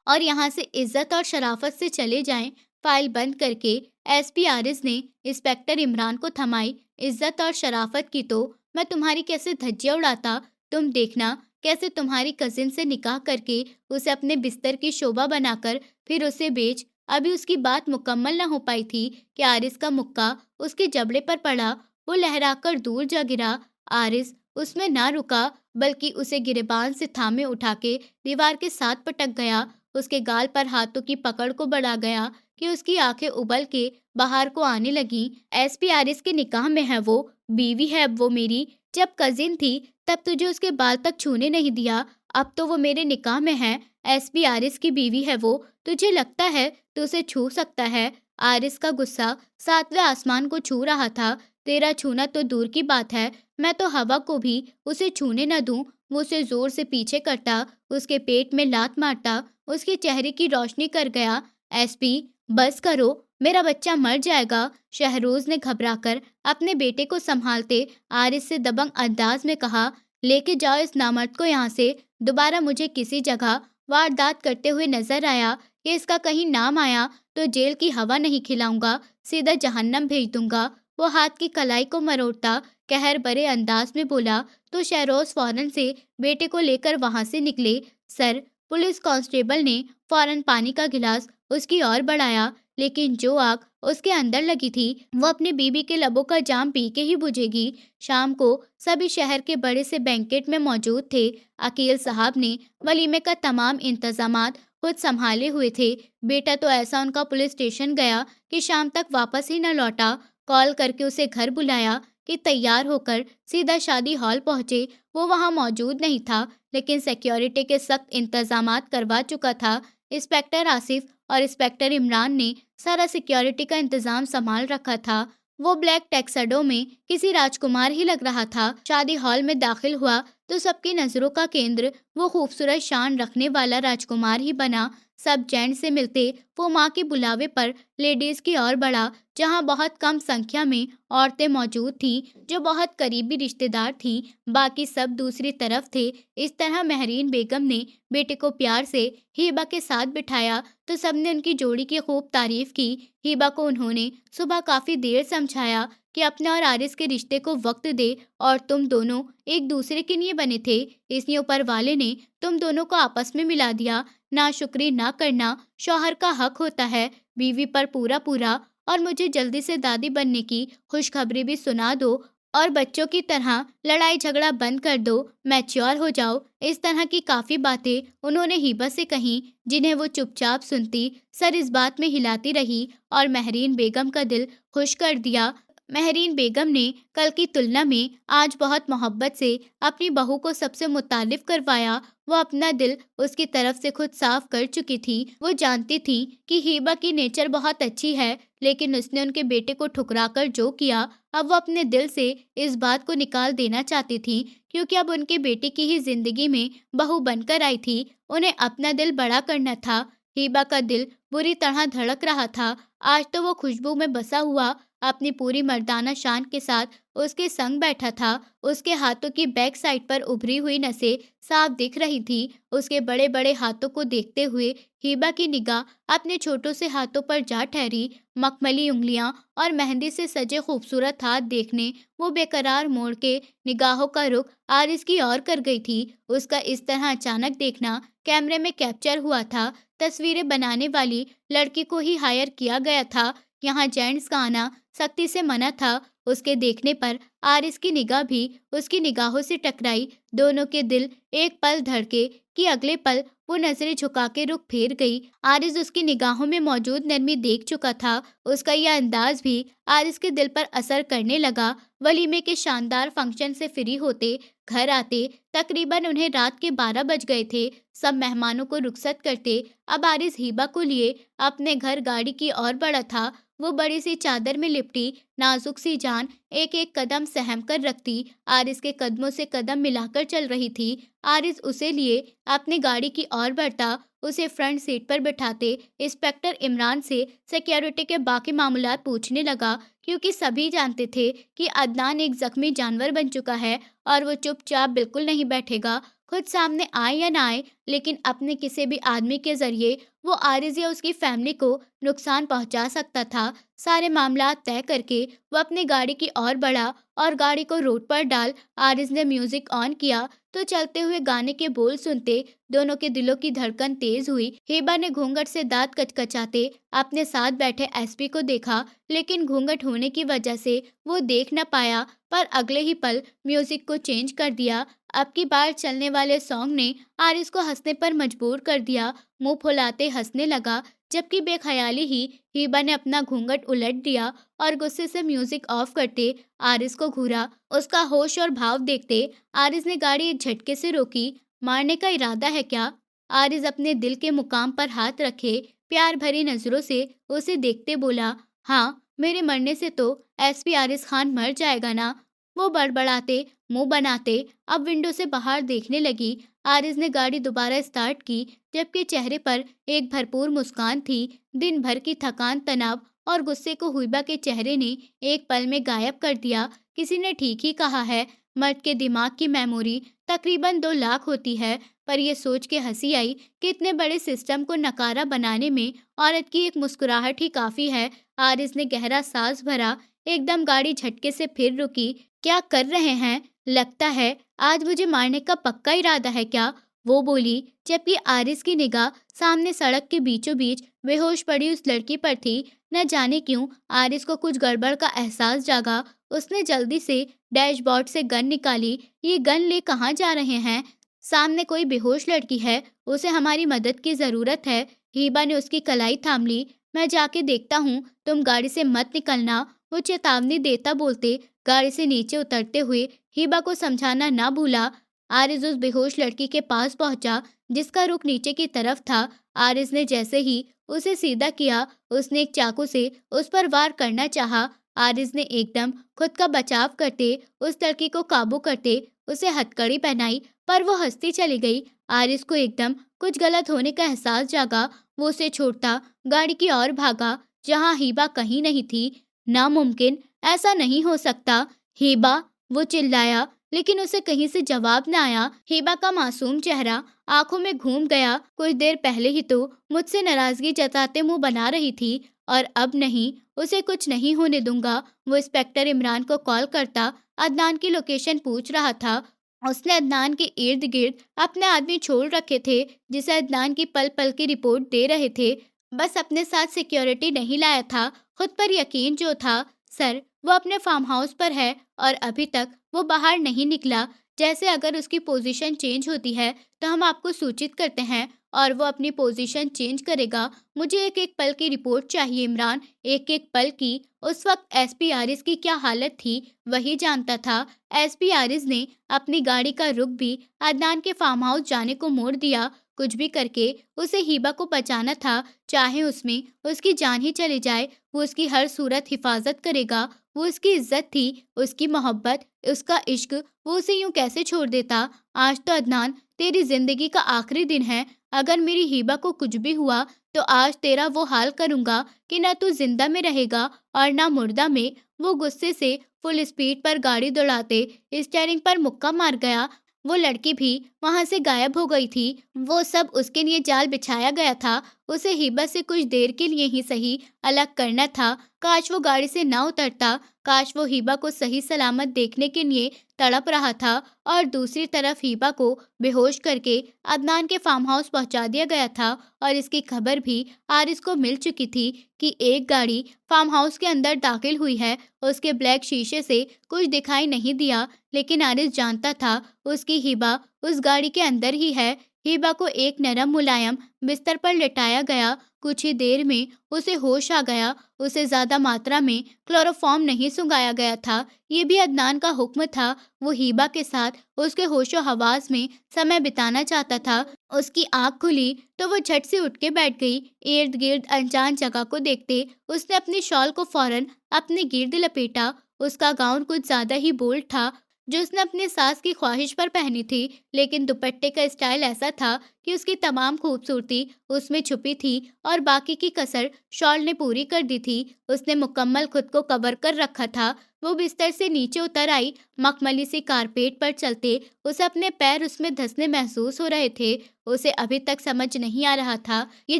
और यहाँ से इज्जत और शराफत से चले जाएं। फाइल बंद करके एसपी आरिस ने इंस्पेक्टर इमरान को थमाई। इज्जत और शराफत की तो मैं तुम्हारी कैसे धज्जियां उड़ाता। तुम देखना कैसे तुम्हारी कजिन से निकाह करके उसे अपने बिस्तर की शोभा बनाकर फिर उसे बेच। अभी उसकी बात मुकम्मल न हो पाई थी कि आरिस का मुक्का उसके जबड़े पर पड़ा। वो लहराकर दूर जा गिरा। आरिस उसमें ना रुका, बल्कि उसे गिरेबान से थामे उठा के दीवार के साथ पटक गया। उसके गाल पर हाथों की पकड़ को बढ़ा गया कि उसकी आंखें उबल के बाहर को आने लगी। एसपी आरिस के निकाह में है वो, बीवी है अब वो मेरी। जब कजिन थी तब तुझे उसके बाल तक छूने नहीं दिया, अब तो वो मेरे निकाह में है। एसपी आरिस की बीवी है वो, तुझे लगता है तो उसे छू सकता है? आरिस का गुस्सा सातवें आसमान को छू रहा था। तेरा छूना तो दूर की बात है, मैं तो हवा को भी उसे छूने न दूं। वो उसे जोर से पीछे करता, उसके पेट में लात मारता, उसके चेहरे की रोशनी कर गया। एसपी, बस करो, मेरा बच्चा मर जाएगा। शहरोज ने घबराकर अपने बेटे को संभालते आरिस से दबंग अंदाज में कहा। लेके जाओ इस नामर्द को यहाँ से। दोबारा मुझे किसी जगह वारदात करते हुए नजर आया कि इसका कहीं नाम आया तो जेल की हवा नहीं खिलाऊंगा, सीधा जहन्नम भेज दूंगा। वो हाथ की कलाई को मरोड़ता कहर भरे अंदाज में बोला। तो शहरोज फौरन से बेटे को लेकर वहां से निकले। सर, पुलिस कांस्टेबल ने फौरन पानी का गिलास उसकी ओर बढ़ाया, लेकिन जो आग उसके अंदर लगी थी, वो अपनी बीबी के लबों का जाम पी के ही बुझेगी। शाम को सभी शहर के बड़े से बैंकेट में मौजूद थे। अकील साहब ने वलीमे का तमाम इंतजामात खुद संभाले हुए थे। बेटा तो ऐसा उनका पुलिस स्टेशन गया कि शाम तक वापस ही न लौटा। कॉल करके उसे घर बुलाया कि तैयार होकर सीधा शादी हॉल पहुंचे। वो वहां मौजूद नहीं था, लेकिन सिक्योरिटी के सख्त इंतजामात करवा चुका था। इंस्पेक्टर आसिफ और इंस्पेक्टर इमरान ने सारा सिक्योरिटी का इंतजाम संभाल रखा था। वो ब्लैक टैक्सडो में किसी राजकुमार ही लग रहा था। शादी हॉल में दाखिल हुआ तो सबकी नजरों का केंद्र वो खूबसूरत शान रखने वाला राजकुमार ही बना। सब जेंट्स से मिलते वो माँ के बुलावे पर लेडीज की ओर बढ़ा, जहाँ बहुत कम संख्या में औरतें मौजूद थीं जो बहुत करीबी रिश्तेदार थीं। बाकी सब दूसरी तरफ थे। इस तरह मेहरीन बेगम ने बेटे को प्यार से हिबा के साथ बिठाया तो सबने उनकी जोड़ी की खूब तारीफ की। हिबा को उन्होंने सुबह काफी देर समझाया कि अपने और आरिस के रिश्ते को वक्त दे और तुम दोनों एक दूसरे के लिए बने थे, इसलिए ऊपर वाले ने तुम दोनों को आपस में मिला दिया। नाशुक्री ना करना शौहर का हक होता है, बीवी पर पूरा पूरा। और मुझे जल्दी से दादी बनने की खुशखबरी भी सुना दो और बच्चों की तरह लड़ाई झगड़ा बंद कर दो, मैच्योर हो जाओ। इस तरह की काफी बातें उन्होंने हिबा से कही, जिन्हें वो चुपचाप सुनती, सर इस बात में हिलाती रही और मेहरीन बेगम का दिल खुश कर दिया। मेहरीन बेगम ने कल की तुलना में आज बहुत मोहब्बत से अपनी बहू को सबसे मुतालिफ करवाया। वो अपना दिल उसकी तरफ से खुद साफ कर चुकी थी। वो जानती थी कि हिबा की नेचर बहुत अच्छी है, लेकिन उसने उनके बेटे को ठुकराकर जो किया, अब वो अपने दिल से इस बात को निकाल देना चाहती थी, क्योंकि अब उनके बेटे की ही जिंदगी में बहू बनकर आई थी। उन्हें अपना दिल बड़ा करना था। हिबा का दिल बुरी तरह धड़क रहा था। आज तो वो खुशबू में बसा हुआ अपनी पूरी मर्दाना शान के साथ उसके संग बैठा था। उसके हाथों की बैक साइड पर उभरी हुई नसें साफ दिख रही थी। उसके बड़े बड़े हाथों को देखते हुए हिबा की निगाह अपने छोटों से हाथों पर जा ठहरी। मखमली उंगलियां और मेहंदी से सजे खूबसूरत हाथ देखने वो बेकरार मोड़ के निगाहों का रुख आरिस की ओर कर गई थी। उसका इस तरह अचानक देखना कैमरे में कैप्चर हुआ था। तस्वीरें बनाने वाली लड़की को ही हायर किया गया था। यहाँ जेंट्स का आना सख्ती से मना था। उसके देखने पर आरिस की निगाह भी उसकी निगाहों से टकराई। दोनों के दिल एक पल धड़के कि अगले पल वो नजरें झुका के रुख फेर गई। आरिस उसकी निगाहों में मौजूद नरमी देख चुका था। उसका यह अंदाज भी आरिस के दिल पर असर करने लगा। वलीमे के शानदार फंक्शन से फ्री होते घर आते तकरीबन उन्हें रात के 12 बज गए थे। सब मेहमानों को रुखसत करते अब आरिस हिबा को लिए अपने घर गाड़ी की ओर बढ़ा था। वो बड़ी सी चादर में लिपटी नाजुक सी जान एक एक कदम सहम कर रखती आरिस के कदमों से कदम मिलाकर चल रही थी। आरिस उसे लिए अपनी गाड़ी की ओर बढ़ता, उसे फ्रंट सीट पर बिठाते इंस्पेक्टर इमरान से सिक्योरिटी के बाकी मामूलात पूछने लगा, क्योंकि सभी जानते थे कि अदनान एक जख्मी जानवर बन चुका है और वो चुपचाप बिल्कुल नहीं बैठेगा। खुद सामने आए या ना आए, लेकिन अपने किसी भी आदमी के जरिए वो आरिस या उसकी फैमिली को नुकसान पहुंचा सकता था। सारे मामला तय करके वो अपनी गाड़ी की ओर बढ़ा और गाड़ी को रोड पर डाल आरिस ने म्यूजिक ऑन किया तो चलते हुए गाने के बोल सुनते दोनों के दिलों की धड़कन तेज हुई। हिबा ने घूंघट से दांत कचकचाते अपने साथ बैठे एसपी को देखा, लेकिन घूंघट होने की वजह से वो देख न पाया। पर अगले ही पल म्यूजिक को चेंज कर दिया। अब की बार चलने वाले सॉन्ग ने आरिस को हंसने पर मजबूर कर दिया। मुंह फुलाते हंसने लगा, जबकि बेख्याली ही हिबा ने अपना घूंघट उलट दिया और गुस्से से म्यूजिक ऑफ करते आरिस को घूरा। उसका होश और भाव देखते आरिस ने गाड़ी एक झटके से रोकी। मारने का इरादा है क्या? आरिस अपने दिल के मुकाम पर हाथ रखे प्यार भरी नजरों से उसे देखते बोला, हाँ, मेरे मरने से तो एसपी आरिस खान मर जाएगा ना? वो बड़बड़ाते मुंह बनाते अब विंडो से बाहर देखने लगी। आरिस ने गाड़ी दोबारा स्टार्ट की, जबकि चेहरे पर एक भरपूर मुस्कान थी। दिन भर की थकान, तनाव और गुस्से को हुइबा के चेहरे ने एक पल में गायब कर दिया। किसी ने ठीक ही कहा है, मर्द के दिमाग की मेमोरी तकरीबन 2 लाख होती है। पर यह सोच के हंसी आई कि इतने बड़े सिस्टम को नकारा बनाने में औरत की एक मुस्कुराहट ही काफी है। आरिस ने गहरा सांस भरा। एकदम गाड़ी झटके से फिर रुकी। क्या कर रहे हैं? लगता है आज मुझे मारने का पक्का इरादा है क्या? वो बोली, जबकि आरिस की निगाह सामने सड़क के बीचों बीच बेहोश पड़ी उस लड़की पर थी। न जाने क्यों आरिस को कुछ गड़बड़ का एहसास जागा। उसने जल्दी से डैशबोर्ड से गन निकाली। ये गन ले कहाँ जा रहे हैं? सामने कोई बेहोश लड़की है, उसे हमारी मदद की जरूरत है। हिबा ने उसकी कलाई थाम ली। मैं जाके देखता हूँ, तुम गाड़ी से मत निकलना, वो चेतावनी देता बोलते गाड़ी से नीचे उतरते हुए हिबा को समझाना ना भूला। आरिस उस बेहोश लड़की के पास पहुंचा जिसका रुख नीचे की तरफ था। आरिस ने जैसे ही उसे सीधा किया, उसने एक चाकू से उस पर वार करना चाहा। आरिस ने एकदम खुद का बचाव करते उस लड़की को काबू करते उसे हथकड़ी पहनाई, पर वो हंसती चली गई। आरिस को एकदम कुछ गलत होने का एहसास जागा। वो उसे छोड़ता गाड़ी की ओर भागा जहां हीबा कहीं नहीं थी। नामुमकिन, ऐसा नहीं हो सकता। हीबा, वो चिल्लाया, लेकिन उसे कहीं से जवाब न आया। हीबा का मासूम चेहरा आंखों में घूम गया। कुछ देर पहले ही तो मुझसे नाराजगी जताते मुंह बना रही थी, और अब नहीं, उसे कुछ नहीं होने दूंगा। वो इंस्पेक्टर इमरान को कॉल करता अदनान की लोकेशन पूछ रहा था। उसने अदनान के इर्द गिर्द अपने आदमी छोड़ रखे थे जिसे अदनान की पल पल की रिपोर्ट दे रहे थे। बस अपने साथ सिक्योरिटी नहीं लाया था, खुद पर यकीन जो था। सर, वो अपने फार्म हाउस पर है और अभी तक वो बाहर नहीं निकला। जैसे अगर उसकी पोजीशन चेंज होती है तो हम आपको सूचित करते हैं और वो अपनी पोजीशन चेंज करेगा। मुझे एक एक पल की रिपोर्ट चाहिए इमरान, एक एक पल की। उस वक्त एसपी आरिस की क्या हालत थी वही जानता था। एसपी आरिस ने अपनी गाड़ी का रुख भी अदनान के फार्म हाउस जाने को मोड़ दिया। कुछ भी करके उसे हिबा को बचाना था, चाहे उसमें उसकी जान ही चली जाए। वो उसकी हर सूरत हिफाजत करेगा। वो उसकी इज्जत थी, उसकी मोहब्बत, उसका इश्क, वो उसे यूं कैसे छोड़ देता? आज तो अदनान तेरी जिंदगी का आखिरी दिन है। अगर मेरी हिबा को कुछ भी हुआ तो आज तेरा वो हाल करूंगा कि ना तू जिंदा में रहेगा और ना मुर्दा में। वो गुस्से से फुल स्पीड पर गाड़ी दौड़ाते स्टीयरिंग पर मुक्का मार गया। वो लड़की भी वहां से गायब हो गई थी। वो सब उसके लिए जाल बिछाया गया था। उसे हिबा से कुछ देर के लिए ही सही अलग करना था। काश वो गाड़ी से ना उतरता, काश वो हिबा को सही सलामत देखने के लिए तड़प रहा था। और दूसरी तरफ हिबा को बेहोश करके अदनान के फार्म हाउस पहुंचा दिया गया था और इसकी खबर भी आरिस को मिल चुकी थी कि एक गाड़ी फार्म हाउस के अंदर दाखिल हुई है। उसके ब्लैक शीशे से कुछ दिखाई नहीं दिया, लेकिन आरिस जानता था उसकी हिबा उस गाड़ी के अंदर ही है। हिबा को एक नरम मुलायम बिस्तर पर लेटाया गया। कुछ ही देर में उसे होश आ गया। उसे ज्यादा मात्रा में क्लोरोफॉर्म नहीं सुंघाया गया था, ये भी अदनान का हुक्म था। वो हिबा के साथ उसके होशो हवास में समय बिताना चाहता था। उसकी आंख खुली तो वो झट से उठ के बैठ गई। इर्द गिर्द अनजान जगह को देखते उसने अपनी शॉल को फौरन अपने गिर्द लपेटा। उसका गाउन कुछ ज्यादा ही बोल्ड था जो उसने अपने सास की ख्वाहिश पर पहनी थी, लेकिन दुपट्टे का स्टाइल ऐसा था कि उसकी तमाम खूबसूरती उसमें छुपी थी और बाकी की कसर शॉल ने पूरी कर दी थी। उसने मुकम्मल खुद को कवर कर रखा था। वो बिस्तर से नीचे उतर आई। मखमली सी कारपेट पर चलते उसे अपने पैर उसमें धंसने महसूस हो रहे थे। उसे अभी तक समझ नहीं आ रहा था ये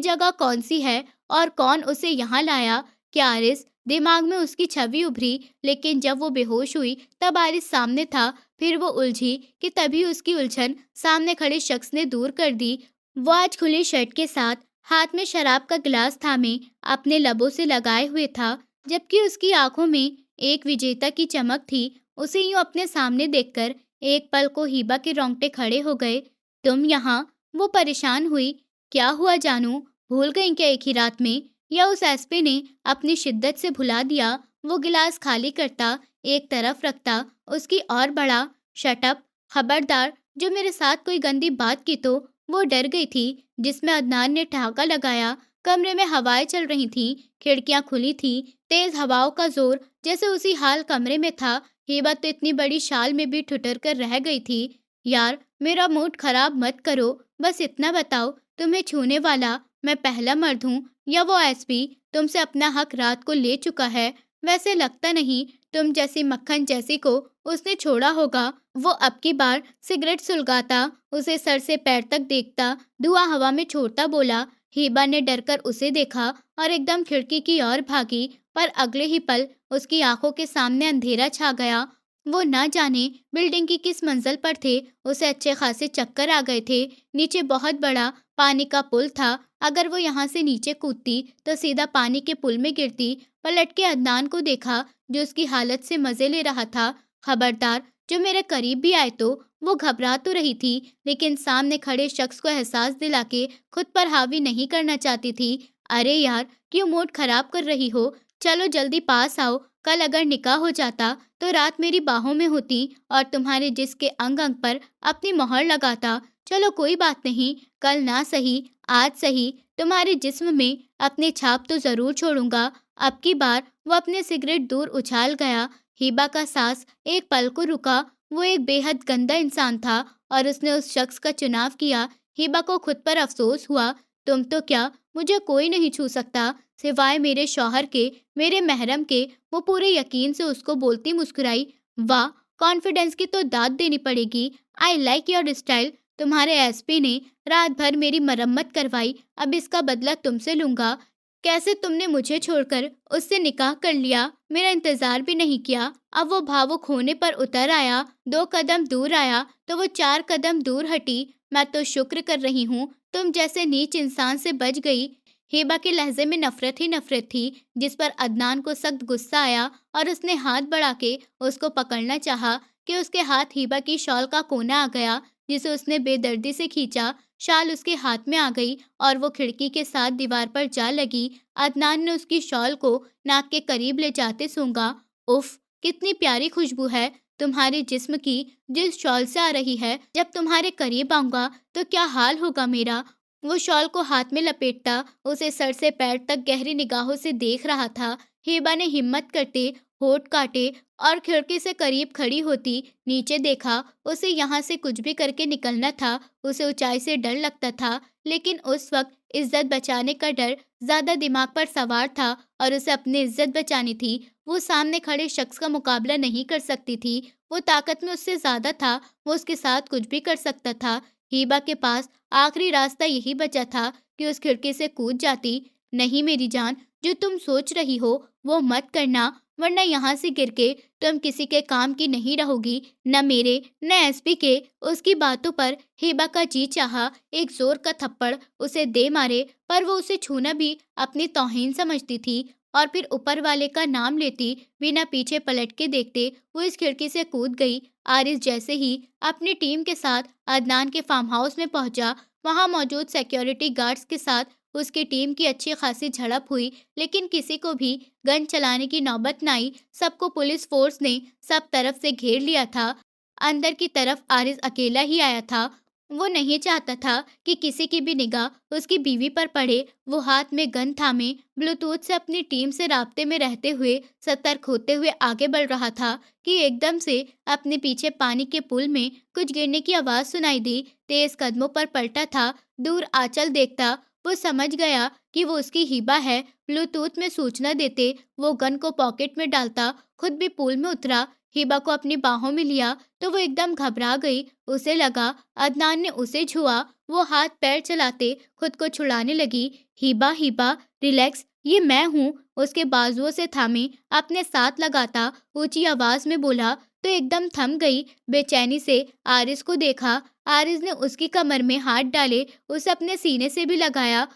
जगह कौन सी है और कौन उसे यहाँ लाया। क्या आरिस? दिमाग में उसकी छवि उभरी, लेकिन जब वो बेहोश हुई तब आरिस सामने था। फिर वो उलझी कि तभी उसकी उलझन सामने खड़े शख्स ने दूर कर दी। वो आज खुली शर्ट के साथ हाथ में शराब का गिलास थामे अपने लबों से लगाए हुए था, जबकि उसकी आंखों में एक विजेता की चमक थी। उसे यूं अपने सामने देखकर एक पल को हिबा के रोंगटे खड़े हो गए। तुम यहाँ? वो परेशान हुई। क्या हुआ जानू? भूल गई क्या एक ही रात में? या उस एसपी ने अपनी शिद्दत से भुला दिया? वो गिलास खाली करता, एक तरफ रखता, उसकी और बड़ा। शट अप, खबरदार, जो मेरे साथ कोई गंदी बात की तो। वो डर गई थी जिसमें अदनान ने ठहाका लगाया। कमरे में हवाएं चल रही थीं, खिड़कियां खुली थीं, तेज हवाओं का जोर जैसे उसी हाल कमरे में था। हिबा तो इतनी बड़ी शाल में भी ठुठर कर रह गई थी। यार, मेरा मूड खराब मत करो, बस इतना बताओ, तुम्हें छूने वाला मैं पहला मर्द हूँ या वो एसपी तुमसे अपना हक रात को ले चुका है? वैसे लगता नहीं तुम जैसी मक्खन जैसी को उसने छोड़ा होगा। वो अब की बार सिगरेट सुलगाता, उसे सर से पैर तक देखता, धुआं हवा में छोड़ता बोला। हिबा ने डरकर उसे देखा और एकदम खिड़की की ओर भागी, पर अगले ही पल उसकी आंखों के सामने अंधेरा छा गया। वो ना जाने बिल्डिंग की किस मंजिल पर थे, उसे अच्छे खासे चक्कर आ गए थे। नीचे बहुत बड़ा पानी का पुल था। अगर वो यहाँ से नीचे कूदती तो सीधा पानी के पुल में गिरती। पलट के अदनान को देखा, जो उसकी हालत से मजे ले रहा था। खबरदार जो मेरे करीब भी आए तो। वो घबरा तो रही थी, लेकिन सामने खड़े शख्स को एहसास दिला के खुद पर हावी नहीं करना चाहती थी। अरे यार, क्यों मूड खराब कर रही हो? चलो जल्दी पास आओ। कल अगर निकाह हो जाता तो रात मेरी बाहों में होती और तुम्हारे जिस्म के अंग अंग पर अपनी मोहर लगाता। चलो कोई बात नहीं, कल ना सही, आज सही, तुम्हारे जिस्म में अपनी छाप तो जरूर छोड़ूंगा। अब की बार वो अपने सिगरेट दूर उछाल गया। हिबा का सांस एक पल को रुका। वो एक बेहद गंदा इंसान था और उसने उस शख्स का चुनाव किया। हिबा को खुद पर अफसोस हुआ। तुम तो क्या, मुझे कोई नहीं छू सकता सिवाय मेरे शौहर के, मेरे महरम के। वो पूरे यकीन से उसको बोलती मुस्कुराई। वाह, कॉन्फिडेंस की तो दाद देनी पड़ेगी। I like your style. तुम्हारे एसपी ने रात भर मेरी मरम्मत करवाई, अब इसका बदला तुमसे लूंगा। कैसे तुमने मुझे छोड़कर उससे निकाह कर लिया, मेरा इंतजार भी नहीं किया। अब वो भावुक होने पर उतर आया, 2 कदम दूर आया तो वो 4 कदम दूर हटी। मैं तो शुक्र कर रही हूँ तुम जैसे नीच इंसान से बच गई। हिबा के लहजे में नफरत ही नफरत थी, जिस पर अदनान को सख्त गुस्सा आया और उसने हाथ बढ़ा के उसको पकड़ना चाहा कि उसके हाथ हिबा की शॉल का कोना आ गया, जिसे उसने बेदर्दी से खींचा। शाल उसके हाथ में आ गई और वो खिड़की के साथ दीवार पर जा लगी। अदनान ने उसकी शॉल को नाक के करीब ले जाते सूंघा। उफ, कितनी प्यारी खुशबू है तुम्हारे जिस्म की, जिस शॉल से आ रही है। जब तुम्हारे करीब आऊंगा तो क्या हाल होगा मेरा। वो शॉल को हाथ में लपेटता उसे सर से पैर तक गहरी निगाहों से देख रहा था। हिबा ने हिम्मत करते होठ काटे और खिड़की से करीब खड़ी होती नीचे देखा। उसे यहाँ से कुछ भी करके निकलना था। उसे ऊंचाई से डर लगता था, लेकिन उस वक्त इज्जत बचाने का डर ज्यादा दिमाग पर सवार था और उसे अपनी इज्जत बचानी थी। वो सामने खड़े शख्स का मुकाबला नहीं कर सकती थी। वो ताकत में उससे ज्यादा था। वो उसके साथ कुछ भी कर सकता था। हिबा के पास आखिरी रास्ता यही बचा था कि उस खिड़की से कूद जाती। नहीं मेरी जान, जो तुम सोच रही हो वो मत करना, वरना यहाँ से गिर के तुम किसी के काम की नहीं रहोगी, न मेरे न एसपी के। उसकी बातों पर हिबा का जी चाहा एक जोर का थप्पड़ उसे दे मारे, पर वो उसे छूना भी अपनी तौहीन समझती थी। और फिर ऊपर वाले का नाम लेती बिना पीछे पलट के देखते वो इस खिड़की से कूद गई। आरिस जैसे ही अपनी टीम के साथ अदनान के फार्म हाउस में पहुंचा, वहां मौजूद सिक्योरिटी गार्ड्स के साथ उसकी टीम की अच्छी खासी झड़प हुई, लेकिन किसी को भी गन चलाने की नौबत न आई। सबको पुलिस फोर्स ने सब तरफ से घेर लिया था। अंदर की तरफ आरिस अकेला ही आया था। वो नहीं चाहता था कि किसी की भी निगाह उसकी बीवी पर पड़े। वो हाथ में गन थामे ब्लूटूथ से अपनी टीम से राब्ते में रहते हुए सतर्क होते हुए आगे बढ़ रहा था कि एकदम से अपने पीछे पानी के पुल में कुछ गिरने की आवाज सुनाई दी। तेज कदमों पर पलटा था। दूर आंचल देखता वो समझ गया कि वो उसकी हिबा है। ब्लूटूथ में सूचना देते वो गन को पॉकेट में डालता खुद भी पूल में उतरा। हिबा को अपनी बाहों में लिया तो वो एकदम घबरा गई। उसे लगा अदनान ने उसे छुआ। वो हाथ पैर चलाते खुद को छुड़ाने लगी। हिबा हिबा रिलैक्स, ये मैं हूँ। उसके बाजुओं से थामे अपने साथ लगाता ऊंची आवाज में बोला तो एकदम थम गई। बेचैनी से आरिस को देखा। आरिस ने उसकी कमर में हाथ डाले, उसे अपने सीने से भी लगाया।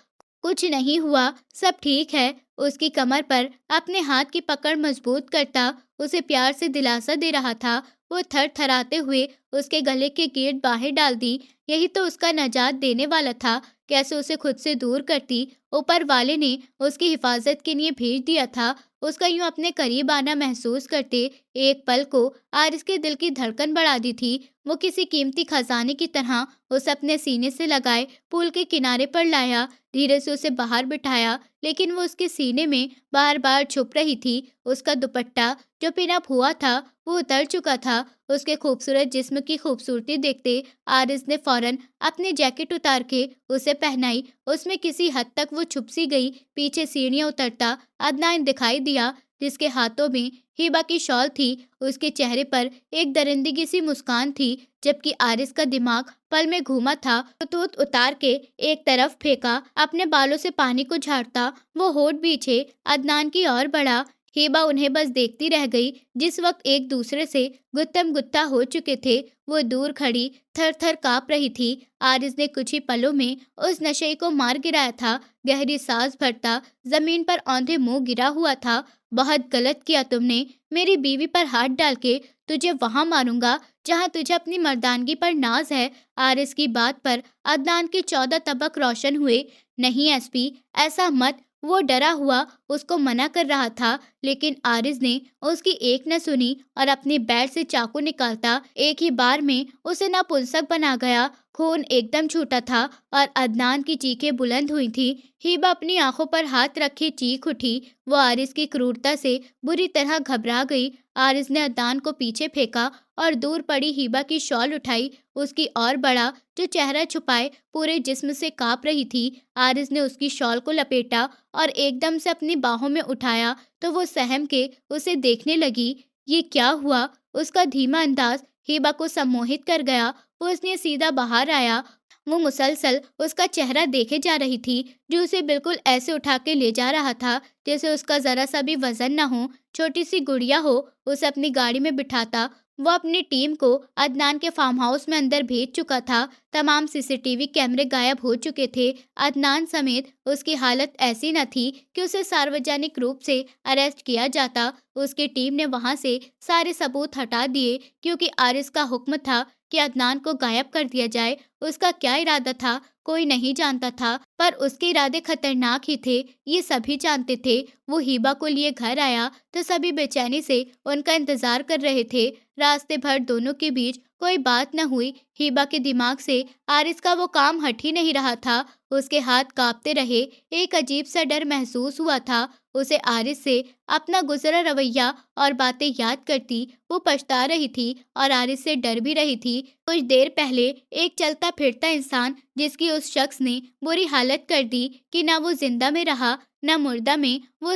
कुछ नहीं हुआ, सब ठीक है। उसकी कमर पर अपने हाथ की पकड़ मजबूत करता उसे प्यार से दिलासा दे रहा था। वो थर थराते हुए उसके गले के गिर्द बाहें डाल दी। यही तो उसका नजात देने वाला था। कैसे उसे खुद से दूर करती ऊपर वाले ने उसकी हिफाजत के लिए भेज दिया था। उसका यूं अपने करीब आना महसूस करते एक पल को आरिस के दिल की धड़कन बढ़ा दी थी। वो किसी कीमती खजाने की तरह उसे अपने सीने से लगाए पुल के किनारे पर लाया, धीरे से उसे बाहर बिठाया, लेकिन वो उसके सीने में बार बार छुप रही थी। उसका दुपट्टा जो पिनअप हुआ था वो उतर चुका था। उसके खूबसूरत जिस्म की खूबसूरती देखते आरिस ने फौरन अपनी जैकेट उतार के उसे पहनाई। उसमें किसी हद तक वो छुप सी गई। पीछे सीढ़ियां उतरता अदनान दिखाई दिया, जिसके हाथों में हिबा की शॉल थी। उसके चेहरे पर एक दरिंदगी सी मुस्कान थी, जबकि आरिस का दिमाग पल में घूमा था। ब्लूटूथ उतार के एक तरफ फेंका, अपने बालों से पानी को झाड़ता वो होठ पीछे अदनान की ओर बढ़ा। हिबा उन्हें बस देखती रह गई। जिस वक्त एक दूसरे से गुत्तम गुत्ता हो चुके थे, वो दूर खड़ी थर थर कांप रही थी। आरिज ने कुछ ही पलों में उस नशे को मार गिराया था। गहरी सांस भरता जमीन पर औंधे मुंह गिरा हुआ था। बहुत गलत किया तुमने। मेरी बीवी पर हाथ डाल के तुझे वहां मारूंगा जहां तुझे अपनी मर्दानगी पर नाज है। आरिज की बात पर अदनान के 14 तबक रोशन हुए। नहीं एसपी, ऐसा मत। वो डरा हुआ उसको मना कर रहा था, लेकिन आरिज ने उसकी एक न सुनी और अपने बैग से चाकू निकालता एक ही बार में उसे नपुंसक बना गया। खून एकदम छूटा था और अदनान की चीखें बुलंद हुई थी। हिबा अपनी आंखों पर हाथ रखे चीख उठी। वो आरिज की क्रूरता से बुरी तरह घबरा गई। आरिज ने अदनान को पीछे फेंका और दूर पड़ी हिबा की शॉल उठाई, उसकी और बड़ा, जो चेहरा छुपाए पूरे जिस्म से कांप रही थी। आरिज ने उसकी शॉल को लपेटा और एकदम से अपनी बाहों में उठाया तो वो सहम के उसे देखने लगी। ये क्या हुआ? उसका धीमा अंदाज हिबा को सम्मोहित कर गया। वो उसने सीधा बाहर आया। वो मुसलसल उसका चेहरा देखे जा रही थी, जो उसे बिल्कुल ऐसे उठा के ले जा रहा था जैसे उसका जरा सा भी वजन न हो, छोटी सी गुड़िया हो। उसे अपनी गाड़ी में बिठाता वो अपनी टीम को अदनान के फार्म हाउस में अंदर भेज चुका था। तमाम सीसीटीवी कैमरे गायब हो चुके थे। अदनान समेत उसकी हालत ऐसी न थी कि उसे सार्वजनिक रूप से अरेस्ट किया जाता। उसकी टीम ने वहां से सारे सबूत हटा दिए क्योंकि आरिस का हुक्म था कि अदनान को गायब कर दिया जाए। उसका क्या इरादा था कोई नहीं जानता था, पर उसके इरादे खतरनाक ही थे, ये सभी जानते थे। वो हिबा को लिए घर आया तो सभी बेचैनी से उनका इंतजार कर रहे थे। रास्ते भर दोनों के बीच कोई बात न हुई। हिबा के दिमाग से आरिस का वो काम हट ही नहीं रहा था। उसके हाथ कांपते रहे। एक अजीब सा डर महसूस हुआ था। उसे आरिस से अपना गुजरा रवैया और बातें याद करती वो पछता रही थी और आरिस से डर भी रही थी। कुछ देर पहले एक चलता फिरता इंसान जिसकी उस शख्स ने बुरी हालत कर दी कि ना वो जिंदा में रहा न मुर्दा में, वो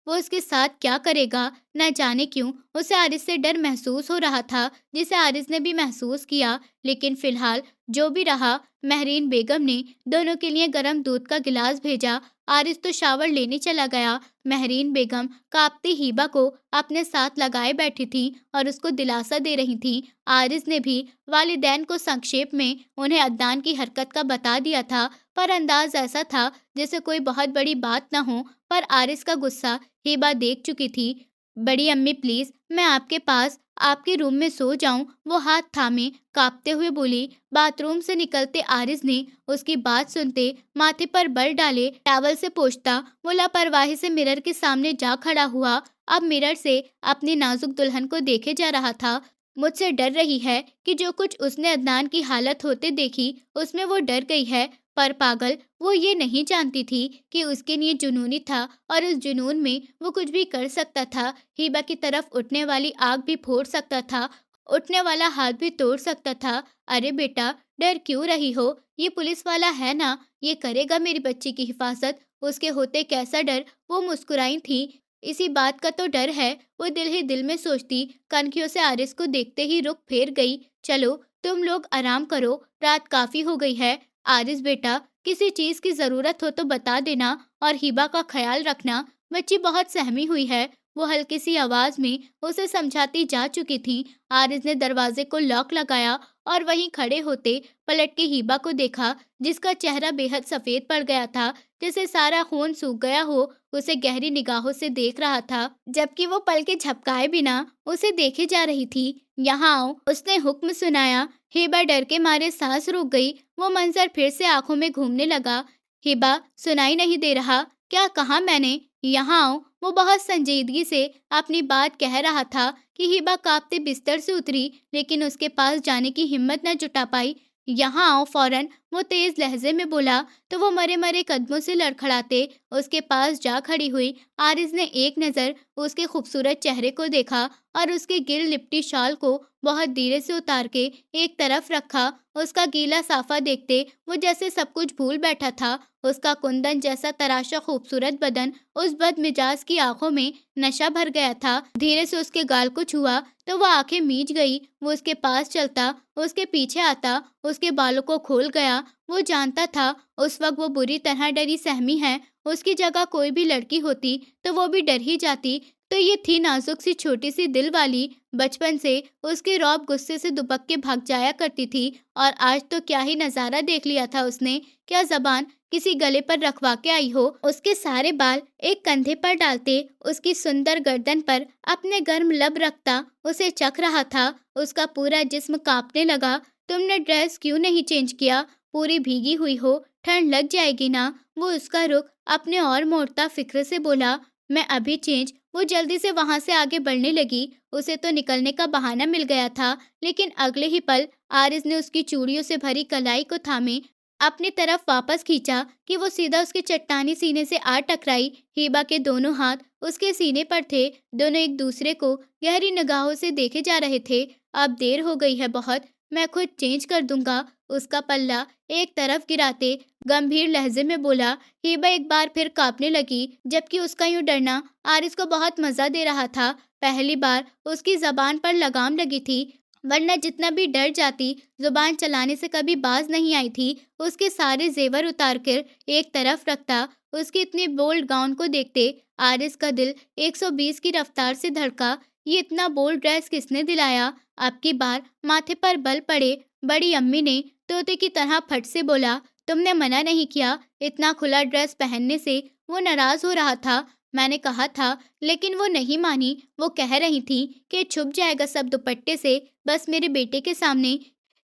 उसके साथ क्या करेगा न जाने क्यों। उसे आरिस से डर महसूस हो रहा था, जिसे आरिस ने भी महसूस किया। लेकिन फिलहाल जो भी रहा, महरीन बेगम ने दोनों के लिए गर्म दूध का गिलास भेजा। आरिस तो शावर लेने चला गया। महरीन बेगम कांपती हिबा को अपने साथ लगाए बैठी थी और उसको दिलासा दे रही थी। आरिस ने भी वालिदैन को संक्षेप में उन्हें अदनान की हरकत का बता दिया था, पर अंदाज ऐसा था जैसे कोई बहुत बड़ी बात न हो। पर आरिस का गुस्सा हिबा देख चुकी थी। बड़ी अम्मी प्लीज, मैं आपके पास आपके रूम में सो जाऊं? वो हाथ थामे कांपते हुए बोली। बाथरूम से निकलते आरिस ने उसकी बात सुनते माथे पर बल डाले टॉवल से पोंछता वो लापरवाही से मिरर के सामने जा खड़ा हुआ। अब मिरर से अपनी नाजुक दुल्हन को देखे जा रहा था। मुझसे डर रही है कि जो कुछ उसने अदनान की हालत होते देखी उसमें वो डर गई है। पर पागल, वो ये नहीं जानती थी कि उसके लिए जुनूनी था और उस जुनून में वो कुछ भी कर सकता था। हिबा की तरफ उठने वाली आग भी फोड़ सकता था, उठने वाला हाथ भी तोड़ सकता था। अरे बेटा, डर क्यों रही हो? ये पुलिस वाला है ना, ये करेगा मेरी बच्ची की हिफाजत। उसके होते कैसा डर? वो मुस्कुराई थी। इसी बात का तो डर है, वो दिल ही दिल में सोचती। कनखियों से आरिस को देखते ही रुख फेर गई। चलो तुम लोग आराम करो, रात काफी हो गई है। आरिस बेटा, किसी चीज की जरूरत हो तो बता देना और हिबा का ख्याल रखना। बच्ची बहुत सहमी हुई है, वो हल्की सी आवाज में उसे समझाती जा चुकी थी। आरिस ने दरवाजे को लॉक लगाया और वहीं खड़े होते पलट के हिबा को देखा, जिसका चेहरा बेहद सफेद पड़ गया था, जैसे सारा खून सूख गया हो। उसे गहरी निगाहों से देख रहा था, जबकि वो पल के झपकाए बिना उसे देखे जा रही थी। यहाँ आओ, उसने हुक्म सुनाया। हिबा डर के मारे सांस रुक गई। वो मंजर फिर से आंखों में घूमने लगा। हिबा, सुनाई नहीं दे रहा? क्या कहा मैंने? यहाँ आओ। वो बहुत संजीदगी से अपनी बात कह रहा था कि हिबा कांपते बिस्तर से उतरी, लेकिन उसके पास जाने की हिम्मत न जुटा पाई। यहाँ आओ फौरन, वो तेज लहजे में बोला तो वो मरे मरे कदमों से लड़खड़ाते उसके पास जा खड़ी हुई। आरिस ने एक नज़र उसके खूबसूरत चेहरे को देखा और उसके गिर लिपटी शॉल को बहुत धीरे से उतार के एक तरफ रखा। उसका गीला साफा देखते वो जैसे सब कुछ भूल बैठा था। उसका कुंदन जैसा तराशा खूबसूरत बदन, उस बदमिजाज की आंखों में नशा भर गया था। धीरे से उसके गाल को छुआ तो वो आंखें मीच गई। वो उसके पास चलता, उसके पीछे आता, उसके बालों को खोल गया वो जानता था उस वक्त वो बुरी तरह डरी सहमी है। उसकी जगह कोई भी लड़की होती तो वो भी डर ही जाती। तो ये थी नाजुक सी छोटी सी दिल वाली, बचपन से उसके रौब गुस्से से दुबक के भाग जाया करती थी। और आज तो क्या ही नजारा देख लिया था उसने। क्या जबान किसी गले पर रखवा के आई हो, उसके सारे बाल एक कंधे पर डालते, उसकी सुंदर गर्दन पर अपने गर्म लब रखता उसे चख रहा था। उसका पूरा जिस्म कांपने लगा। तुमने ड्रेस क्यों नहीं चेंज किया? पूरी भीगी हुई हो, ठंड लग जाएगी ना। वो उसका रुख अपने और मोड़ता फिक्र से बोला, मैं अभी चेंज। वो जल्दी से वहां से आगे बढ़ने लगी। उसे तो निकलने का बहाना मिल गया था, लेकिन अगले ही पल आरिज ने उसकी चूड़ियों से भरी कलाई को थामे अपनी तरफ वापस खींचा कि वो सीधा उसके चट्टानी सीने से आ टकराई। हिबा के दोनों हाथ उसके सीने पर थे। दोनों एक दूसरे को गहरी निगाहों से देखे जा रहे थे। अब देर हो गई है बहुत, मैं खुद चेंज कर दूंगा, उसका पल्ला एक तरफ गिराते गंभीर लहजे में बोला। हिबा एक बार फिर कांपने लगी, जबकि उसका यूं डरना आरिस को बहुत मजा दे रहा था। पहली बार उसकी जबान पर लगाम लगी थी, वरना जितना भी डर जाती जुबान चलाने से कभी बाज नहीं आई थी। उसके सारे जेवर उतार कर एक तरफ रखता। उसकी इतनी बोल्ड गाउन को देखते आरिस का दिल 120 की रफ्तार से धड़का। ये इतना बोल्ड ड्रेस किसने दिलाया? अब की बार माथे पर बल पड़े। बड़ी अम्मी ने तोते की तरह फट से बोला, तुमने मना नहीं किया? इतना खुला ड्रेस पहनने से वो नाराज हो रहा था। मैंने कहा था, लेकिन वो नहीं मानी। वो कह रही थी कि छुप जाएगा सब दुपट्टे से, बस मेरे बेटे के सामने।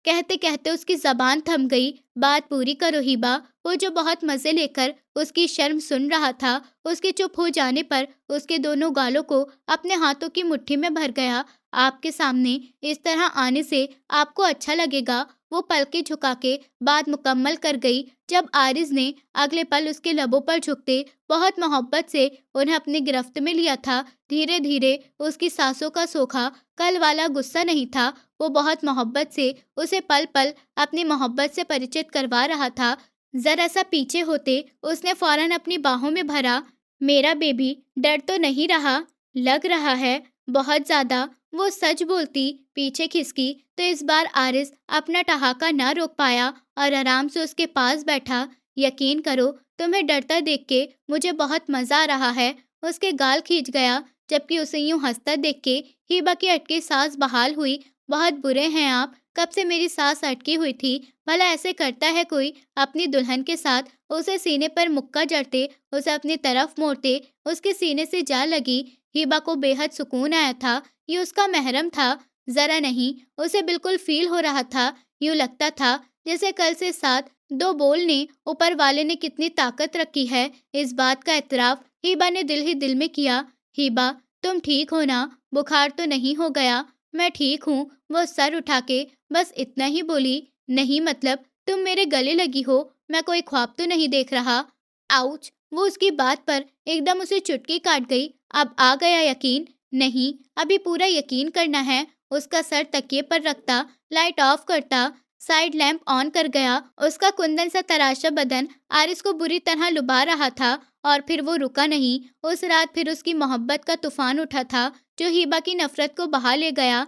कहते कहते उसकी जबान थम गई। बात पूरी करो हिबा। वो जो बहुत मजे लेकर उसकी शर्म सुन रहा था, उसके चुप हो जाने पर उसके दोनों गालों को अपने हाथों की मुट्ठी में भर गया। आपके सामने इस तरह आने से आपको अच्छा लगेगा? वो पलके झुका के बात मुकम्मल कर गई, जब आरिज ने अगले पल उसके लबों पर झुकते बहुत मोहब्बत से उन्हें अपनी गिरफ्त में लिया था। धीरे धीरे उसकी सांसों का सोखा कल वाला गुस्सा नहीं था। वो बहुत मोहब्बत से उसे पल पल अपनी मोहब्बत से परिचित करवा रहा था। जरा सा पीछे होते उसने फौरन अपनी बाहों में भरा। मेरा बेबी, डर तो नहीं रहा? लग रहा है बहुत ज्यादा। वो सच बोलती पीछे खिसकी तो इस बार आरिस अपना ठहाका ना रोक पाया और आराम से उसके पास बैठा। यकीन करो, तुम्हें डरता देख के मुझे बहुत मजा आ रहा है। उसके गाल खींच गया, जबकि उसे यूं हंसता देख के हिबा की अटकी सांस बहाल हुई। बहुत बुरे हैं आप, कब से मेरी सांस अटकी हुई थी। भला ऐसे करता है कोई अपनी दुल्हन के साथ? उसे सीने पर मुक्का जड़ते उसे अपनी तरफ मोड़ते उसके सीने से जा लगी। हिबा को बेहद सुकून आया था। ये उसका महरम था? जरा नहीं, उसे बिल्कुल फील हो रहा था। यूं लगता था जैसे कल से साथ दो बोल ने ऊपर वाले ने कितनी ताकत रखी है। इस बात का एतराफ हिबा ने दिल ही दिल में किया। हिबा, तुम ठीक हो ना? बुखार तो नहीं हो गया? मैं ठीक हूँ, वो सर उठा के बस इतना ही बोली। नहीं मतलब, तुम मेरे गले लगी हो, मैं कोई ख्वाब तो नहीं देख रहा? आउच! वो उसकी बात पर एकदम उसे चुटकी काट गई। अब आ गया यकीन? नहीं, अभी पूरा यकीन करना है। उसका सर तकिए पर रखता, लाइट ऑफ करता, साइड लैंप ऑन कर गया। उसका कुंदन सा तराशा बदन आरिस को बुरी तरह लुभा रहा था। और फिर वो रुका नहीं। उस रात फिर उसकी मोहब्बत का तूफान उठा था, जो हिबा की नफरत को बहा ले गया।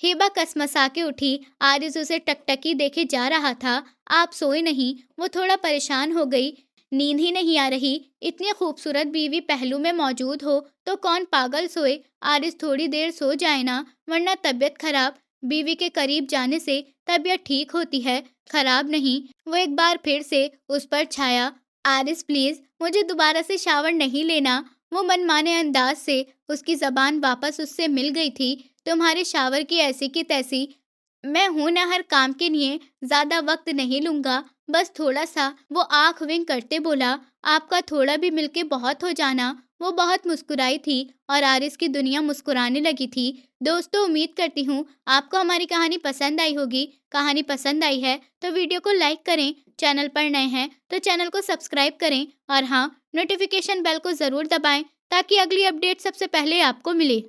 हिबा कसमसा के उठी। आरिस उसे टकटकी देखे जा रहा था। आप सोए नहीं? वो थोड़ा परेशान हो गई। नींद ही नहीं आ रही। इतनी खूबसूरत बीवी पहलू में मौजूद हो तो कौन पागल सोए? आरिस, थोड़ी देर सो जाए ना, वरना तबीयत खराब। बीवी के करीब जाने से तबीयत ठीक होती है, खराब नहीं। वो एक बार फिर से उस पर छाया। आरिस प्लीज, मुझे दोबारा से शावर नहीं लेना। वो मनमाने अंदाज से उसकी जबान वापस उससे मिल गई थी। तुम्हारे शावर की ऐसी की तैसी। मैं हूं ना, हर काम के लिए ज्यादा वक्त नहीं लूंगा, बस थोड़ा सा। वो आंख विंग करते बोला। आपका थोड़ा भी मिलके बहुत हो जाना। वो बहुत मुस्कुराई थी और आरिस की दुनिया मुस्कुराने लगी थी। दोस्तों, उम्मीद करती हूँ आपको हमारी कहानी पसंद आई होगी। कहानी पसंद आई है तो वीडियो को लाइक करें, चैनल पर नए हैं तो चैनल को सब्सक्राइब करें और हाँ, नोटिफिकेशन बेल को जरूर दबाएं ताकि अगली अपडेट सबसे पहले आपको मिले।